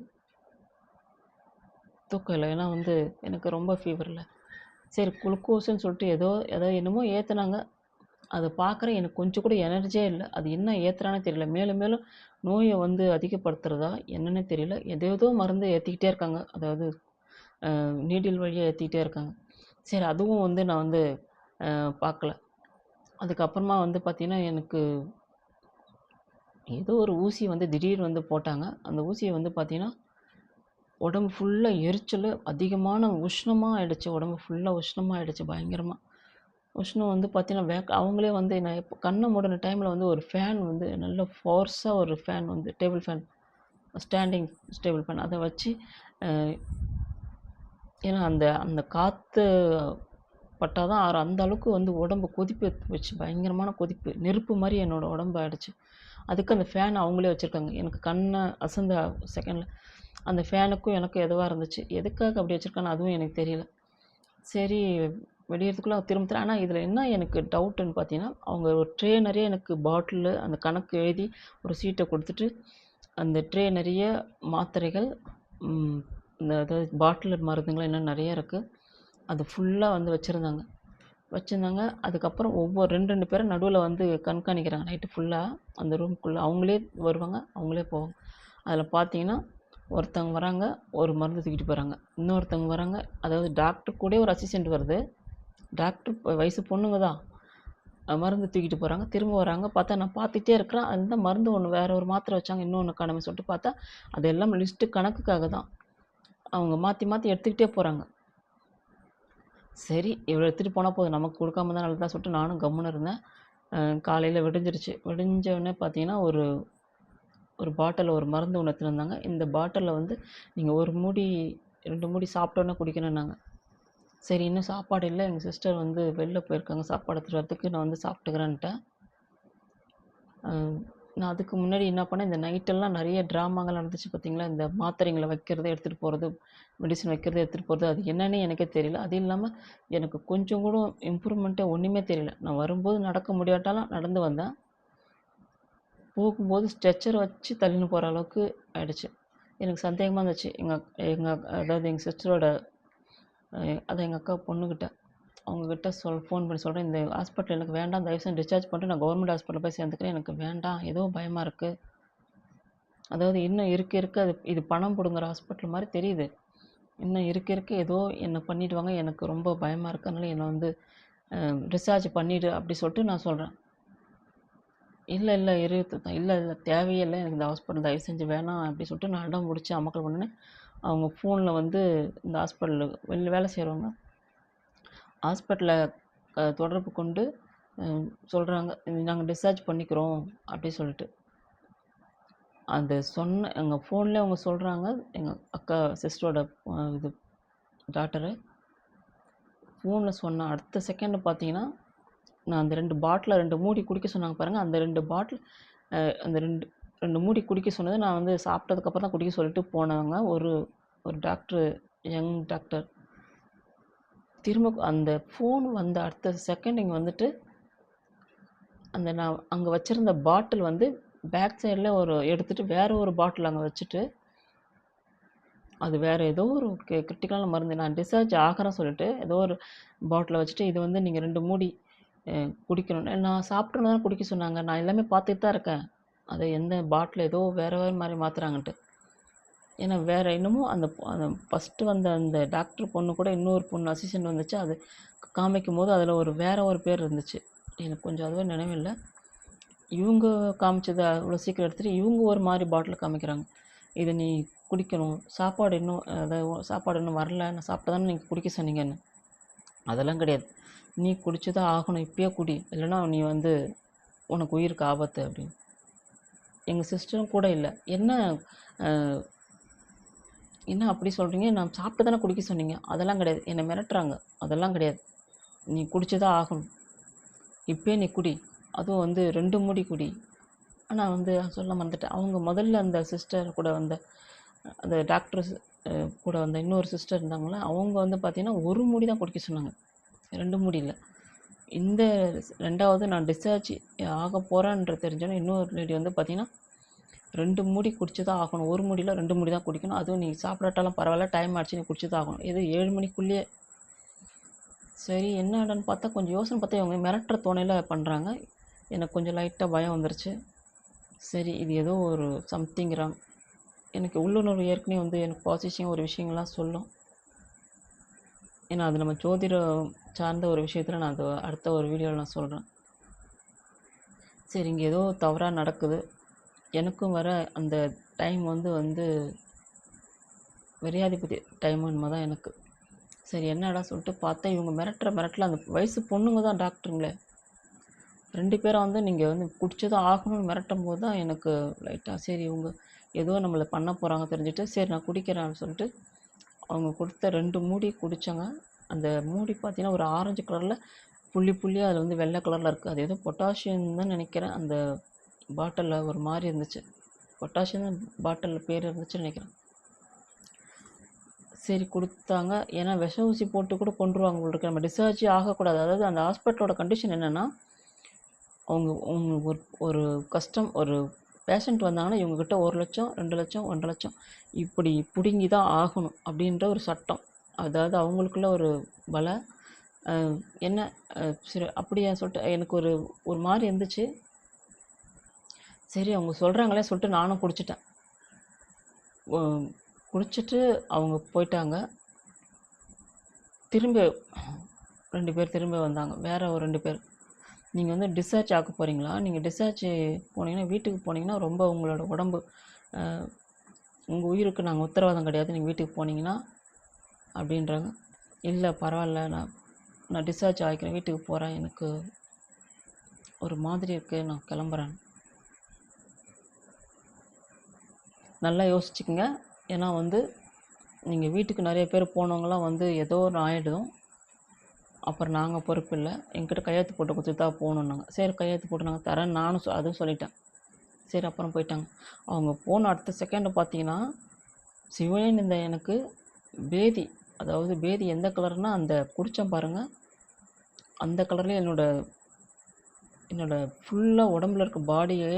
தூக்கம் இல்லை. ஏன்னா வந்து எனக்கு ரொம்ப ஃபீவர் இல்லை. சரி குளுக்கோஸுன்னு சொல்லிட்டு ஏதோ என்னமோ ஏற்றுனாங்க. அதை பார்க்குறேன், எனக்கு கொஞ்சம் கூட எனர்ஜியே இல்லை. அது என்ன ஏற்றுறானே தெரியல. மேலும் மேலும் நோயை வந்து அதிகப்படுத்துகிறதா என்னன்னே தெரியல. ஏதோ மருந்து ஏற்றிக்கிட்டே இருக்காங்க. அதாவது நீடில் வழியாக ஏற்றிக்கிட்டே இருக்காங்க. சரி அதுவும் வந்து நான் வந்து பார்க்கல. அதுக்கப்புறமா வந்து பார்த்திங்கன்னா எனக்கு ஏதோ ஒரு ஊசி வந்து திடீர்னு வந்து போட்டாங்க. அந்த ஊசியை வந்து பார்த்திங்கன்னா உடம்பு ஃபுல்லாக எரிச்சல், அதிகமான உஷ்ணமாக ஆகிடுச்சு. உடம்பு ஃபுல்லாக உஷ்ணமாக ஆகிடுச்சு பயங்கரமாக. உஷ்ணம் வந்து பார்த்திங்கன்னா அவங்களே வந்து நான் எப்போ கண்ணை மூடின டைமில் வந்து ஒரு ஃபேன் வந்து நல்ல ஃபோர்ஸாக ஒரு ஃபேன் வந்து table fan, standing table fan அதை வச்சு, ஏன்னா அந்த அந்த காற்று பட்டால் தான் அந்த அளவுக்கு வந்து உடம்பு கொதிப்பு வச்சு, பயங்கரமான கொதிப்பு, நெருப்பு மாதிரி என்னோடய உடம்பு ஆகிடுச்சு. அதுக்கு அந்த ஃபேன் அவங்களே வச்சுருக்காங்க. எனக்கு கண்ணை அசந்த செகண்டில் அந்த ஃபேனுக்கும் எனக்கும் எதுவாக இருந்துச்சு. எதுக்காக அப்படி வச்சுருக்கான்னு அதுவும் எனக்கு தெரியல. சரி வெளியேறதுக்குள்ளே திரும்ப ஆனால் இதில் என்ன எனக்கு டவுட்டுன்னு பார்த்தீங்கன்னா, அவங்க ஒரு ட்ரே நிறைய எனக்கு பாட்டிலு அந்த கணக்கு எழுதி ஒரு சீட்டை கொடுத்துட்டு, அந்த ட்ரே நிறைய மாத்திரைகள், இந்த அதாவது பாட்டில் மருந்துகள் இன்னும் நிறைய இருக்குது, அது ஃபுல்லாக வந்து வச்சுருந்தாங்க. அதுக்கப்புறம் ஒவ்வொரு 2 பேரும் நடுவில் வந்து கண்காணிக்கிறாங்க நைட்டு ஃபுல்லாக அந்த ரூம்குள்ளே. அவங்களே வருவாங்க, அவங்களே போவாங்க. அதில் பார்த்தீங்கன்னா ஒருத்தவங்க வராங்க, ஒரு மருந்து தூக்கிட்டு போகிறாங்க. இன்னொருத்தவங்க வராங்க, அதாவது டாக்டர் கூட ஒரு அசிஸ்டண்ட் வருது. டாக்டர் வயசு பொண்ணுங்க தான், மருந்து தூக்கிட்டு போகிறாங்க. திரும்ப வராங்க, பார்த்தா நான் பார்த்துட்டே இருக்கிறேன். அந்த மருந்து ஒன்று வேறு ஒரு மாத்திரை வச்சாங்க, இன்னொன்று காணுமே சொல்லிட்டு பார்த்தா அது எல்லாம் லிஸ்ட்டு கணக்குக்காக தான். அவங்க மாற்றி மாற்றி எடுத்துக்கிட்டே போகிறாங்க. சரி இவ்வளோ எடுத்துகிட்டு போனால் போதும், நமக்கு கொடுக்காம தான் நல்லதான் சொல்லிட்டு நானும் கம்முன்னு இருந்தேன். காலையில் விடிஞ்சிருச்சு. விடிஞ்சோடனே பார்த்தீங்கன்னா ஒரு பாட்டிலில் ஒரு மருந்து ஒன்று எடுத்துகிட்டு வந்தாங்க. இந்த பாட்டிலில் வந்து நீங்கள் 1 மூடி 2 மூடி சாப்பிட்டோன்னே குடிக்கணுன்னாங்க. சரி இன்னும் சாப்பாடு இல்லை, எங்கள் சிஸ்டர் வந்து வெளில போயிருக்காங்க, சாப்பாடு எடுத்துகிட்டு வரதுக்கு, நான் வந்து சாப்பிட்டுக்கிறேன்ட்டேன். நான் அதுக்கு முன்னாடி என்ன பண்ணேன், இந்த நைட்டெல்லாம் நிறைய ட்ராமாங்கள் நடந்துச்சு பார்த்தீங்களா, இந்த மாத்திரைங்களை வைக்கிறது, எடுத்துகிட்டு போகிறது, மெடிசன் வைக்கிறது, எடுத்துகிட்டு போகிறது, அது என்னன்னே எனக்கே தெரியல. அது இல்லாமல் எனக்கு கொஞ்சம் கூட இம்ப்ரூவ்மெண்ட்டே ஒன்றுமே தெரியல. நான் வரும்போது நடக்க முடியாட்டாலும் நடந்து வந்தேன். போகும்போது ஸ்ட்ரெச்சர் வச்சு தள்ளின்னு போகிற அளவுக்கு ஆயிடுச்சு. எனக்கு சந்தேகமாக இருந்துச்சு. அதாவது எங்கள் சிஸ்டரோட, அதான் எங்கள் அக்கா பொண்ணுக்கிட்ட, அவங்கக்கிட்ட ஃபோன் பண்ணி சொல்கிறேன், இந்த ஹாஸ்பிட்டல் எனக்கு வேண்டாம், தயவுசெய்து டிஸ்சார்ஜ் பண்ணிட்டு நான் கவர்மெண்ட் ஹாஸ்பிட்டலில் போய் சேர்ந்துக்கிறேன், எனக்கு வேண்டாம், ஏதோ பயமாக இருக்குது. அதாவது இன்னும் இருக்க இது பணம் பிடுங்குற ஹாஸ்பிட்டல் மாதிரி தெரியுது. இன்னும் இருக்க ஏதோ என்னை பண்ணிவிடுவாங்க, எனக்கு ரொம்ப பயமாக இருக்குது, அதனால் என்னை வந்து டிஸ்சார்ஜ் பண்ணிவிடு அப்படி சொல்லிட்டு நான் சொல்கிறேன். இல்லை இல்லை தேவையே இல்லை, எனக்கு இந்த ஹாஸ்பிட்டல் தயவு செஞ்சு வேணாம் அப்படி சொல்லிட்டு நான் இடம் முடிச்சு அமக்கல் பண்ணேன். அவங்க ஃபோனில் வந்து இந்த ஹாஸ்பிட்டலில் வேலை செய்கிறவங்க ஹாஸ்பிட்டலில் தொடர்பு கொண்டு சொல்கிறாங்க, நாங்கள் டிஸ்சார்ஜ் பண்ணிக்கிறோம் அப்படி சொல்லிட்டு. அந்த எங்கள் ஃபோன்லேயே அவங்க சொல்கிறாங்க, எங்கள் அக்கா சிஸ்டரோட இது டாக்டரு ஃபோனில் சொன்ன அடுத்த செகண்டு பார்த்தீங்கன்னா, நான் அந்த 2 பாட்டில் 2 மூடி குடிக்க சொன்னாங்க பாருங்கள், அந்த 2 பாட்டில் அந்த 2 மூடி குடிக்க சொன்னது நான் வந்து சாப்பிட்டதுக்கப்புறம் தான் குடிக்க சொல்லிட்டு போனவங்க ஒரு டாக்டர், யங் டாக்டர். திரும்ப அந்த ஃபோன் வந்த அடுத்த செகண்ட் இங்கே வந்துட்டு அந்த நான் அங்கே வச்சுருந்த பாட்டில் வந்து பேக் சைடில் எடுத்துகிட்டு வேறு ஒரு பாட்டில் அங்கே வச்சுட்டு, அது வேறு ஏதோ ஒரு கிரிட்டிக்கலான மருந்து, நான் டிஸ்சார்ஜ் ஆகிறேன்னு சொல்லிட்டு ஏதோ ஒரு பாட்டிலை வச்சுட்டு, இது வந்து நீங்கள் 2 மூடி குடிக்கணும். நான் சாப்பிட்டோன்னு தான் குடிக்க சொன்னாங்க. நான் எல்லாமே பார்த்துட்டு தான் இருக்கேன். அது எந்த பாட்டில் ஏதோ வேறு வேறு மாதிரி மாற்றுறாங்கன்ட்டு. ஏன்னா வேறு என்னமோ அந்த ஃபஸ்ட்டு வந்த அந்த டாக்டர் பொண்ணு கூட இன்னொரு பொண்ணு அசிஸ்டன்ட் வந்துச்சு. அது காமிக்கும்போது அதில் வேறு ஒரு பேர் இருந்துச்சு. எனக்கு கொஞ்சம் அதுவே நினைவில்ல. இவங்க காமிச்சது அவ்வளோ சீக்கிரம் எடுத்துகிட்டு இவங்க ஒரு மாதிரி பாட்டில் காமிக்கிறாங்க. இதை நீ குடிக்கணும், சாப்பாடு இன்னும் வரல, நான் சாப்பிட்டா தானே நீங்கள் குடிக்க சொன்னீங்கன்னு. அதெல்லாம் கிடையாது, நீ குடிச்சு தான் ஆகணும், இப்பயே குடி, இல்லைன்னா நீ உனக்கு உயிருக்கு ஆபத்து அப்படின்னு. எங்கள் சிஸ்டரும் கூட இல்லை. என்ன அப்படி சொல்கிறீங்க, நான் சாப்பிட்டு தானே குடிக்க சொன்னீங்க. அதெல்லாம் கிடையாது, என்னை மிரட்டுறாங்க. அதெல்லாம் கிடையாது, நீ குடிச்சு தான் ஆகணும், இப்பயே நீ குடி, அதுவும் 2 மூடி குடி. ஆனால் சொல்ல மறந்துட்டேன். அவங்க முதல்ல அந்த சிஸ்டர் கூட அந்த டாக்டர் கூட இன்னொரு சிஸ்டர் இருந்தாங்களே, அவங்க பார்த்தீங்கன்னா 1 மூடி தான் குடிக்க சொன்னாங்க, 2 மூடி இல்லை. இந்த 2வது நான் டிஸ்சார்ஜ் ஆக போகிறேன்ற தெரிஞ்சோன்னே இன்னொரு லேடி பார்த்தீங்கன்னா 2 மூடி குடிச்சு தான் ஆகணும், 1 மூடியில் 2 மூடி தான் குடிக்கணும், அதுவும் நீ சாப்பிடாட்டாலும் பரவாயில்ல, டைம் ஆகிடுச்சு, நீ குடிச்சு தான் ஆகணும். இது 7 மணிக்குள்ளேயே. சரி என்னடான்னு பார்த்தா, கொஞ்சம் யோசனை பார்த்தா இவங்க மிரட்டுற தோணையில் பண்ணுறாங்க. எனக்கு கொஞ்சம் லைட்டாக பயம் வந்துருச்சு. சரி இது ஏதோ ஒரு சம்திங்கிறாங்க. எனக்கு உள்ளுணர்வு ஏற்கனவே எனக்கு பாசிட்டிவாக ஒரு விஷயங்கள்லாம் சொல்லும். ஏன்னா அது நம்ம ஜோதிடம் சார்ந்த ஒரு விஷயத்தில் நான் அது அடுத்த ஒரு வீடியோவில் நான் சொல்கிறேன். சரி இங்கே ஏதோ தவறாக நடக்குது. எனக்கும் வர அந்த டைம் விரையாதிபதி டைம் என்னமோ தான் எனக்கு. சரி என்னடா சொல்லிட்டு பார்த்தா, இவங்க மிரட்டல அந்த வயசு பொண்ணுங்க தான் டாக்டருங்களே. 2 பேரும் நீங்கள் குடிச்சதான் ஆகணும்னு மிரட்டும் போது தான் எனக்கு லைட்டாக சரி இவங்க ஏதோ நம்மளை பண்ண போகிறாங்க தெரிஞ்சுட்டு, சரி நான் குடிக்கிறேன்னு சொல்லிட்டு அவங்க கொடுத்த 2 மூடி குடித்தாங்க. அந்த மூடி பார்த்தீங்கன்னா ஒரு ஆரஞ்சு கலரில் புள்ளி புள்ளியாக அதில் வெள்ளை கலரில் இருக்குது. அது ஏதோ பொட்டாசியம் தான் நினைக்கிறேன். அந்த பாட்டிலில் ஒரு மாதிரி இருந்துச்சு, பொட்டாசியம் தான் பாட்டிலில் பேர் இருந்துச்சுன்னு நினைக்கிறேன். சரி கொடுத்தாங்க. ஏன்னா விஷ ஊசி போட்டு கூட கொண்டுருவாங்க உங்களுக்கு, நம்ம டிஸ்சார்ஜ் ஆகக்கூடாது. அதாவது அந்த ஹாஸ்பிட்டலோட கண்டிஷன் என்னென்னா, அவங்க ஒரு ஒரு பேஷண்ட் வந்தாங்கன்னா இவங்ககிட்ட 1 லட்சம் 2 லட்சம் 1.5 லட்சம் இப்படி பிடுங்கி தான் ஆகணும் அப்படின்ற ஒரு சட்டம். அதாவது அவங்களுக்குள்ள ஒரு பல என்ன சரி அப்படியா சொல்லிட்டு எனக்கு ஒரு மாதிரி இருந்துச்சு. சரி அவங்க சொல்கிறாங்களே சொல்லிட்டு நானும் குடிச்சிட்டேன். குடிச்சிட்டு அவங்க போயிட்டாங்க. திரும்ப 2 பேர் திரும்ப வந்தாங்க, வேறு ஒரு 2 பேர். நீங்கள் டிஸ்சார்ஜ் ஆக போகிறீங்களா, நீங்கள் டிஸ்சார்ஜ் போனீங்கன்னா வீட்டுக்கு போனீங்கன்னா ரொம்ப உங்களோட உடம்பு உங்கள் உயிருக்கு நாங்கள் உத்தரவாதம் கிடையாது, நீங்கள் வீட்டுக்கு போனீங்கன்னா அப்படின்றாங்க. இல்லை பரவாயில்ல, நான் டிஸ்சார்ஜ் ஆகிக்கிறேன், வீட்டுக்கு போகிறேன், எனக்கு ஒரு மாதிரி இருக்குது, நான் கிளம்புறேன். நல்லா யோசிச்சுக்கோங்க. ஏன்னா நீங்கள் வீட்டுக்கு நிறைய பேர் போனவங்களாம் ஏதோ ஒன்று ஆகிடும், அப்புறம் நாங்கள் பொறுப்பு இல்லை, எங்கிட்ட கையெழுத்து போட்டு கொடுத்துட்டு தான் போகணுன்னாங்க. சரி கையெழுத்து போட்டு நாங்கள் தரேன் நானும் அதுவும் சொல்லிட்டேன். சரி அப்புறம் போயிட்டாங்க. அவங்க போன அடுத்த செகண்டு பார்த்தீங்கன்னா, சிவனேன்னு இந்த எனக்கு பேதி, அதாவது பேதி எந்த கலர்னால் அந்த குடித்தேன் பாருங்கள், அந்த கலர்லேயே என்னோடய ஃபுல்லாக உடம்புல இருக்க பாடியே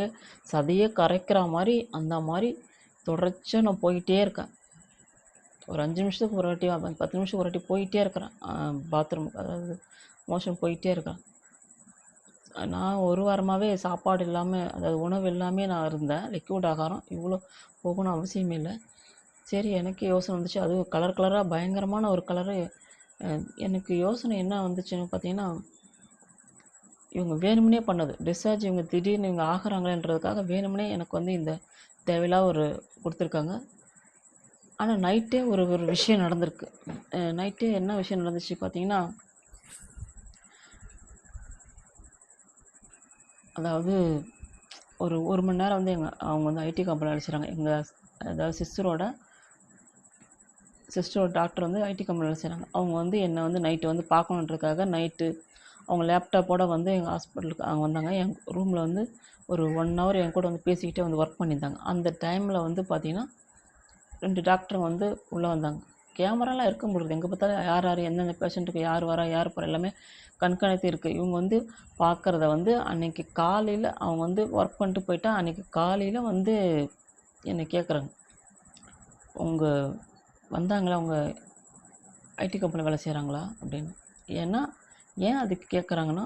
சதையே கரைக்கிற மாதிரி அந்த மாதிரி தொடர்ச்சியாக நான் போயிட்டே இருக்கேன். ஒரு 5 நிமிஷத்துக்கு ஒரு வாட்டி 10 நிமிஷத்துக்கு ஒரு வாட்டி போயிட்டே இருக்கிறேன் பாத்ரூமுக்கு, அதாவது மோஷன் போயிட்டே இருக்கேன். நான் ஒரு வாரமாகவே சாப்பாடு இல்லாமல், அதாவது உணவு இல்லாமல் நான் இருந்தேன். லிக்விட் ஆகாரம் இவ்வளோ போகணும் அவசியமே இல்லை. சரி எனக்கு யோசனை வந்துச்சு, அதுவும் கலர் கலராக பயங்கரமான ஒரு கலரு. எனக்கு யோசனை என்ன வந்துச்சுன்னு பார்த்தீங்கன்னா, இவங்க வேணும்னே பண்ணது டிஸ்சார்ஜ், இவங்க திடீர்னு இவங்க ஆகிறாங்களேன்றதுக்காக வேணும்னே எனக்கு இந்த தேவையில்லாத ஒரு கொடுத்துருக்காங்க. ஆனால் நைட்டே ஒரு விஷயம் நடந்திருக்கு. நைட்டே என்ன விஷயம் நடந்துச்சு பார்த்தீங்கன்னா, அதாவது ஒரு மணி நேரம் அவங்க ஐடி கம்பெனியில் வேலை செய்கிறாங்க. அதாவது சிஸ்டரோட டாக்டர் ஐடி கம்பெனியில் வேலை செய்கிறாங்க. அவங்க என்னை நைட்டு பார்க்கணுன்றதுக்காக நைட்டு அவங்க லேப்டாப்போடு எங்கள் ஹாஸ்பிட்டலுக்கு அவங்க வந்தாங்க. என் ரூமில் ஒரு 1 ஹவர் என் கூட பேசிக்கிட்டே ஒர்க் பண்ணியிருந்தாங்க. அந்த டைமில் பார்த்தீங்கன்னா 2 டாக்டருங்க உள்ளே வந்தாங்க. கேமராலாம் இருக்க முடியுது, எங்கே பார்த்தாலும் யார் எந்தெந்த பேஷண்ட்டுக்கு யார் வரா யார் போகிறா எல்லாமே கண்காணித்து இருக்குது. இவங்க பார்க்குறத அன்றைக்கி காலையில் அவங்க ஒர்க் பண்ணிட்டு போயிட்டா, அன்றைக்கி காலையில் என்னை கேட்குறாங்க, உங்கள் வந்தாங்களா, அவங்க ஐடி கம்பெனி வேலை செய்கிறாங்களா அப்படின்னு. ஏன்னா ஏன் அதுக்கு கேட்குறாங்கன்னா,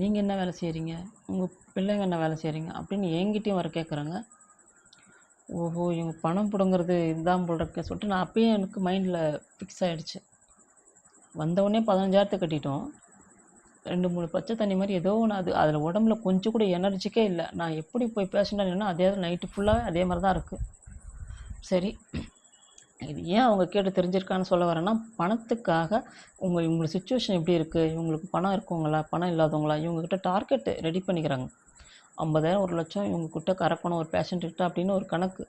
நீங்கள் என்ன வேலை செய்கிறீங்க, உங்கள் பிள்ளைங்க என்ன வேலை செய்கிறீங்க அப்படின்னு என்கிட்டயும் வர கேட்குறாங்க. ஓஹோ! இவங்க பணம் பிடுங்குறது இதுதான் போல இருக்கே சொல்லிட்டு நான் அப்பயே எனக்கு மைண்டில் ஃபிக்ஸ் ஆகிடுச்சு. வந்தவுடனே 15,000 கட்டிட்டோம். 2, 3 பச்சை தண்ணி மாதிரி ஏதோ ஒன்று. அதில் உடம்புல கொஞ்சம் கூட எனர்ஜிக்கே இல்லை. நான் எப்படி போய் பேஷண்ட்டாக நின்னா அதே நைட்டு ஃபுல்லாகவே அதே மாதிரி தான் இருக்குது. சரி, இது ஏன் அவங்க கேட்டு தெரிஞ்சிருக்கான்னு சொல்ல வரேன்னா, பணத்துக்காக இவங்க சுச்சுவேஷன் எப்படி இருக்குது, இவங்களுக்கு பணம் இருக்கவங்களா பணம் இல்லாதவங்களா, இவங்ககிட்ட டார்கெட் ரெடி பண்ணிக்கிறாங்க. 50,000 1,00,000 இவங்ககிட்ட கறக்கணும் ஒரு பேஷண்ட்டுக்கிட்ட அப்படின்னு ஒரு கணக்கு.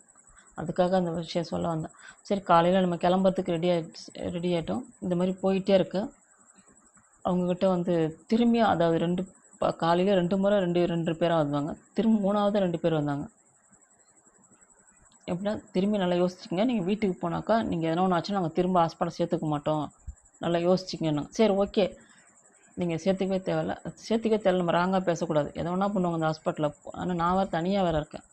அதுக்காக அந்த விஷயம் சொல்ல வந்தேன். சரி, காலையில் நம்ம கிளம்புறதுக்கு ரெடி ஆகிட்டோம். இந்த மாதிரி போயிட்டே இருக்கு. அவங்கக்கிட்ட வந்து திரும்பியும் அதாவது காலையில் 2 முறை 2 பேராக வந்தாங்க. திரும்ப 3வது 2 பேர் வந்தாங்க. எப்படின்னா, திரும்பி நல்லா யோசிச்சிங்க, நீங்கள் வீட்டுக்கு போனாக்கா நீங்கள் எதனா ஒன்று ஆச்சுன்னா நாங்கள் திரும்ப ஹாஸ்பிட்டல் சேர்த்துக்க மாட்டோம், நல்லா யோசிச்சிங்கன்னாங்க. சரி, ஓகே, நீங்கள் சேர்த்துக்கவே தேவையில்ல, நம்ம ராங்காக பேசக்கூடாது, எதை வேணா பண்ணுவாங்க அந்த ஹாஸ்பிட்டலில். ஆனால் நான் வேறு தனியாக வேறு இருக்கேன்.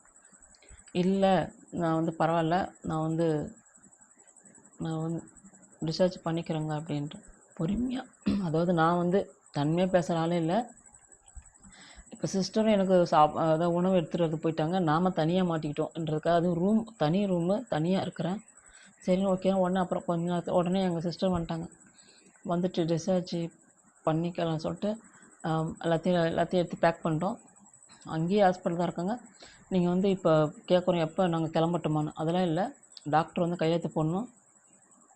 இல்லை, நான் வந்து பரவாயில்ல, நான் வந்து டிஸ்சார்ஜ் பண்ணிக்கிறேங்க அப்படின்ட்டு பொறுமையாக. அதாவது நான் வந்து தன்மையாக பேசுகிற ஆளே இல்லை. இப்போ சிஸ்டரும் எனக்கு அதாவது உணவு எடுத்துகிட்டு வந்து போயிட்டாங்க. நாம் தனியாக மாட்டிக்கிட்டோம்ன்றதுக்காக, அதுவும் தனி ரூமு, தனியாக இருக்கிறேன். சரி, ஓகே. அப்புறம் கொஞ்ச நேரத்தில் உடனே எங்கள் சிஸ்டர் வந்துட்டாங்க. வந்துட்டு டிஸ்சார்ஜ் பண்ணிக்கலாம் சொல்லிட்டு எல்லாத்தையும் எடுத்து பேக் பண்ணிட்டோம். அங்கேயே ஹாஸ்பிட்டல் தான் இருக்காங்க. நீங்கள் வந்து இப்போ கேட்குறோம் எப்போ நாங்கள் கிளம்பட்டுமான்னு. அதெல்லாம் இல்லை, டாக்டர் வந்து கையெழுத்து போடணும்.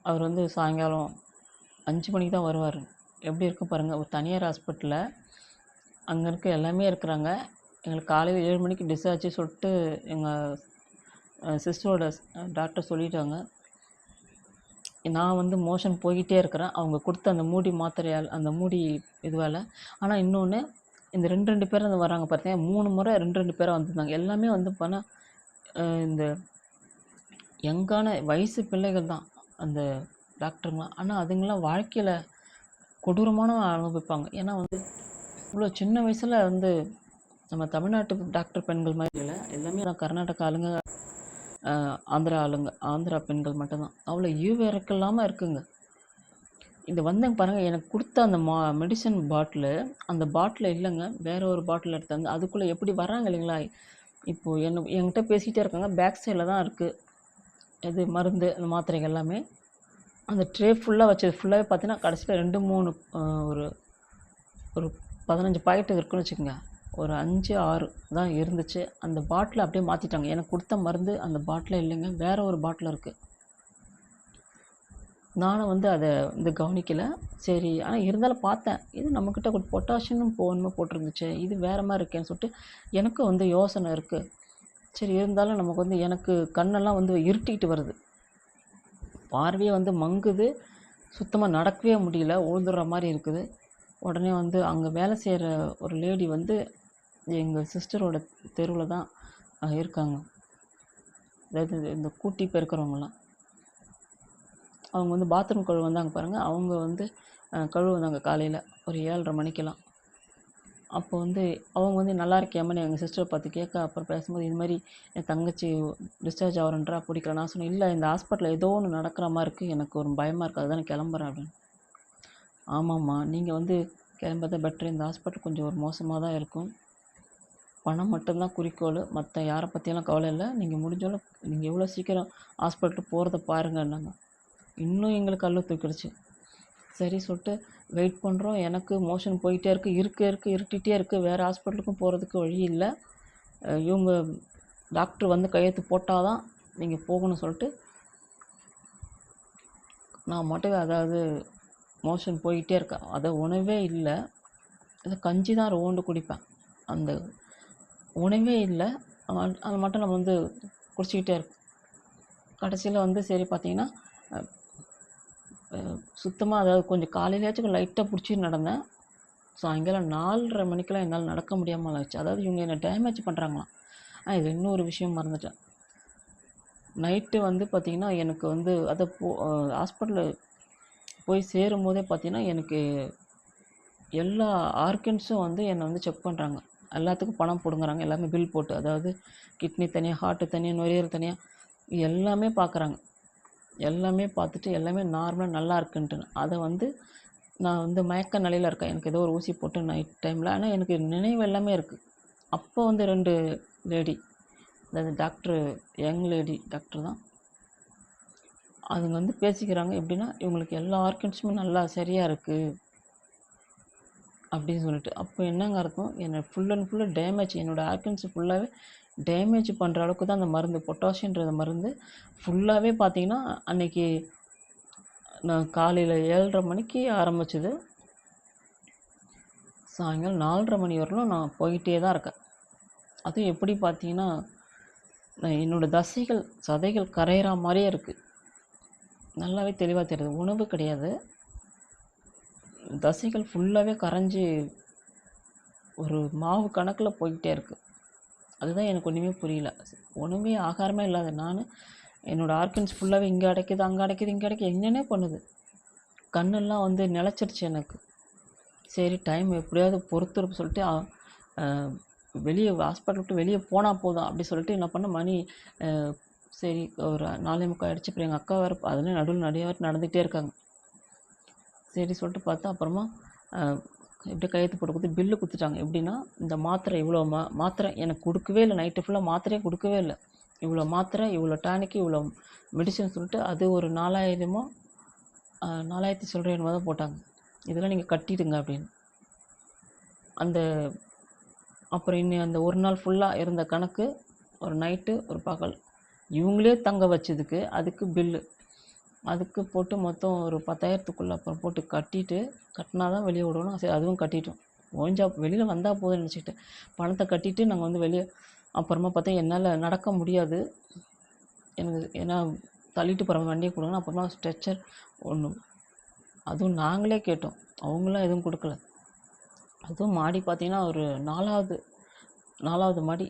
அவர் வந்து சாயங்காலம் 5 மணிக்கு தான் வருவார். எப்படி இருக்கும் பாருங்கள், ஒரு தனியார் ஹாஸ்பிட்டலில் அங்கே இருக்க எல்லாமே இருக்கிறாங்க. எங்களுக்கு காலையில் 7 மணிக்கு டிஸ்சார்ஜ் சொல்லிட்டு எங்கள் சிஸ்டரோட டாக்டர் சொல்லிட்டாங்க. நான் வந்து மோஷன் போய்கிட்டே இருக்கிறேன். அவங்க கொடுத்த அந்த மூடி மாத்திரையால் அந்த மூடி இதுவால். ஆனால் இன்னொன்று, இந்த 2 பேர் வந்து வராங்க பார்த்தீங்கன்னா, 3 முறை 2 பேராக வந்திருந்தாங்க. எல்லாமே வந்து பண்ணால் இந்த யங்கான வயசு பிள்ளைகள் தான் அந்த டாக்டருங்களாம். ஆனால் அதுங்களாம் வாழ்க்கையில் கொடூரமான அனுபவிப்பாங்க. ஏன்னா வந்து இவ்வளோ சின்ன வயசில் வந்து நம்ம தமிழ்நாட்டு டாக்டர் பெண்கள் மாதிரி இல்லை, எல்லாமே கர்நாடகா ஆளுங்க, ஆந்திரா பெண்கள் மட்டும்தான். அவ்வளோ ஈவிரக்கம் இல்லாமல் இருக்குங்க. இந்த வந்தங்க பாருங்கள், எனக்கு கொடுத்த அந்த மெடிசன் பாட்டிலு, அந்த பாட்டில் இல்லைங்க, வேறு ஒரு பாட்டில் எடுத்தாந்து அதுக்குள்ளே எப்படி வராங்க இல்லைங்களா. இப்போது என்கிட்ட பேசிகிட்டே இருக்காங்க, பேக் சைடில் தான் இருக்குது இது மருந்து, அந்த மாத்திரைகள் எல்லாமே. அந்த ட்ரே ஃபுல்லாக வச்சது ஃபுல்லாகவே பார்த்தீங்கன்னா கடைசியில் 2, 3 ஒரு 15 பாக்கெட்டு இருக்குன்னு வச்சுக்கோங்க. ஒரு 5, 6 தான் இருந்துச்சு. அந்த பாட்டிலை அப்படியே மாற்றிட்டாங்க. எனக்கு கொடுத்த மருந்து அந்த பாட்டில் இல்லைங்க, வேறு ஒரு பாட்டில் இருக்குது. நானும் வந்து அதை வந்து கவனிக்கலை. சரி, ஆனால் இருந்தாலும் பார்த்தேன், இது நம்மக்கிட்ட ஒரு பொட்டாசியம் போகணுமோ போட்டிருந்துச்சு, இது வேறு மாதிரி இருக்கேன்னு சொல்லிட்டு எனக்கும் வந்து யோசனை இருக்குது. சரி, இருந்தாலும் நமக்கு வந்து எனக்கு கண்ணெல்லாம் வந்து இருட்டிக்கிட்டு வருது, பார்வையே வந்து மங்குது, சுத்தமாக நடக்கவே முடியல, உழுதுற மாதிரி இருக்குது. உடனே வந்து அங்கே வேலை செய்கிற ஒரு லேடி வந்து எங்கள் சிஸ்டரோட தெருவில் தான் இருக்காங்க. அதாவது இந்த கூட்டி பெருக்கிறவங்களாம், அவங்க வந்து பாத்ரூம் கழுவு வந்தாங்க பாருங்கள். அவங்க வந்து கழுவுனாங்க காலையில் ஒரு 7:30 மணிக்கெல்லாம். அப்போ வந்து அவங்க வந்து நல்லா இருக்கியாமன்னு எங்கள் சிஸ்டரை பார்த்து கேட்க, அப்புறம் பேசும்போது இது மாதிரி என் தங்கச்சி டிஸ்சார்ஜ் ஆகிறன்றா பிடிக்கல. நான் சொன்னேன், இல்லை, இந்த ஹாஸ்பிட்டலில் ஏதோ ஒன்று நடக்கிற மாதிரி இருக்குது, எனக்கு ஒரு பயமாக இருக்குது, அதுதான் நான் கிளம்புறேன் அப்படின்னு. ஆமாம்மா, நீங்கள் வந்து கிளம்புறத பெட்ரு, இந்த ஹாஸ்பிட்டல் கொஞ்சம் ஒரு மோசமாக தான் இருக்கும், பணம் மட்டும்தான் குறிக்கோள், மற்ற யாரை பற்றியெல்லாம் கவலை இல்லை, நீங்கள் முடிஞ்சோளவு நீங்கள் எவ்வளோ சீக்கிரம் ஹாஸ்பிட்டலுக்கு போகிறத பாருங்கன்னாங்க. இன்னும் எங்களுக்கு கல்லு தூக்கிடுச்சு. சரி சொல்லிட்டு வெயிட் பண்ணுறோம். எனக்கு மோஷன் போயிட்டே இருக்குது, இருட்டிகிட்டே இருக்குது, வேறு ஹாஸ்பிட்டலுக்கும் போகிறதுக்கு வழி இல்லை. இவங்க டாக்டர் வந்து கையெழுத்து போட்டால் தான் நீங்கள் போகணும்னு சொல்லிட்டு நான் மட்டும், அதாவது மோஷன் போயிட்டே இருக்கேன். அதை உணவே இல்லை, அதை கஞ்சி தான் ரோண்டு குடிப்பேன், அந்த உணவே இல்லை, அது மட்டும் நம்ம வந்து குடிச்சிக்கிட்டே இருக்கோம். கடைசியில் வந்து சரி பார்த்தீங்கன்னா சுத்தமாக, அதாவது கொஞ்சம் காலையிலேயாச்சும் லைட்டாக பிடிச்சி நடந்தேன். சாயங்காலம் 4:30 மணிக்கெலாம் என்னால் நடக்க முடியாமல் ஆச்சு. அதாவது இவங்க என்னை டேமேஜ் பண்ணுறாங்களாம். இது இன்னொரு விஷயம் மறந்துட்டேன். நைட்டு வந்து பார்த்திங்கன்னா எனக்கு வந்து அதை ஹாஸ்பிட்டலில் போய் சேரும் போதே பார்த்திங்கன்னா எனக்கு எல்லா ஆர்கன்ஸும் வந்து என்னை வந்து செக் பண்ணுறாங்க. எல்லாத்துக்கும் பணம் பிடுங்குறாங்க, எல்லாமே பில் போட்டு. அதாவது கிட்னி தனியாக, ஹார்ட்டு தனியாக, நுரையீரல் தனியாக, எல்லாமே பார்க்குறாங்க. எல்லாமே பார்த்துட்டு எல்லாமே நார்மலாக நல்லா இருக்குன்ட்டு அதை வந்து நான் வந்து மயக்க நிலையில இருக்கேன். எனக்கு ஏதோ ஒரு ஊசி போட்டு நைட் டைமில். ஆனால் எனக்கு நினைவு எல்லாமே இருக்குது. அப்போ வந்து 2 லேடி, அதாவது டாக்டரு, யங் லேடி டாக்டர் தான். அதுங்க வந்து பேசிக்கிறாங்க. எப்படின்னா, இவங்களுக்கு எல்லா ஆர்கன்ஸுமே நல்லா சரியாக இருக்குது அப்படின்னு சொல்லிட்டு. அப்போ என்னங்க அர்த்தம், என்னை ஃபுல் அண்ட் ஃபுல்லு டேமேஜ், என்னோடய ஆர்கன்ஸ் ஃபுல்லாகவே டேமேஜ் பண்ணுற அளவுக்கு தான் அந்த மருந்து, பொட்டாசியன்ற மருந்து ஃபுல்லாகவே பார்த்தீங்கன்னா, அன்றைக்கி நான் காலையில் 7:30 மணிக்கு ஆரம்பிச்சது, சாயங்காலம் 4:30 மணி வரலும் நான் போயிட்டே தான் இருக்கேன். அதுவும் எப்படி பார்த்தீங்கன்னா, என்னோடய தசைகள், சதைகள் கரையிற மாதிரியே இருக்குது. நல்லாவே தெளிவாக தெரியுது. உணவு கிடையாது, தசைகள் ஃபுல்லாகவே கரைஞ்சி ஒரு மாவு கணக்கில் போய்கிட்டே இருக்குது. அதுதான் எனக்கு ஒன்றுமே புரியல. ஒன்றுமே ஆகாரமே இல்லாத நான், என்னோடய ஆர்கன்ஸ் ஃபுல்லாகவே இங்கே அடைக்குது, அங்கே அடைக்குது, இங்கே அடைக்குது, என்னென்ன பண்ணுது. கண்ணெல்லாம் வந்து நிலச்சிருச்சு எனக்கு. சரி, டைம் எப்படியாவது பொறுத்துருப்பு சொல்லிட்டு வெளியே ஹாஸ்பிட்டல் விட்டு வெளியே போனால் போதும் அப்படி சொல்லிட்டு என்ன பண்ண, மணி சரி ஒரு 4:45 ஆகிடுச்சு. அப்புறம் எங்கள் அக்கா வேறு அதில் நடுவில் நிறைய நடந்துகிட்டே இருக்காங்க. சரி சொல்லிட்டு பார்த்தா அப்புறமா எப்படியே கையெழுத்து போட்டு கொடுத்து பில்லு கொடுத்துட்டாங்க. எப்படின்னா, இந்த மாத்திரை இவ்வளோ மாத்திரை எனக்கு கொடுக்கவே இல்லை. நைட்டு ஃபுல்லாக மாத்திரையே கொடுக்கவே இல்லை. இவ்வளோ மாத்திரை, இவ்வளோ டானிக்கு, இவ்வளோ மெடிசன் சொல்லிட்டு அது ஒரு 4000 4000 சில்லறையோ தான் போட்டாங்க. இதெல்லாம் நீங்கள் கட்டிடுங்க அப்படின்னு. அந்த அப்புறம் இன்னும் அந்த ஒரு நாள் ஃபுல்லாக இருந்த கணக்கு, ஒரு நைட்டு ஒரு பகல் இவங்களே தங்க வச்சதுக்கு அதுக்கு பில்லு, அதுக்கு போட்டு மொத்தம் ஒரு 10,000க்குள்ளே அப்புறம் போட்டு கட்டினா தான் வெளியே விடணும். சரி, அதுவும் கட்டிட்டோம். ஓஞ்சா வெளியில் வந்தால் போதும்னு நினச்சிக்கிட்டு பணத்தை கட்டிட்டு நாங்கள் வந்து வெளியே. அப்புறமா பார்த்தா என்னால் நடக்க முடியாது, எனக்கு ஏன்னா தள்ளிட்டு போகிற வண்டியை கொடுங்கன்னு. அப்புறமா ஸ்ட்ரெச்சர் ஒன்று, அதுவும் நாங்களே கேட்டோம், அவங்களாம் எதுவும் கொடுக்கல. அதுவும் மாடி பார்த்திங்கன்னா ஒரு 4வது மாடி,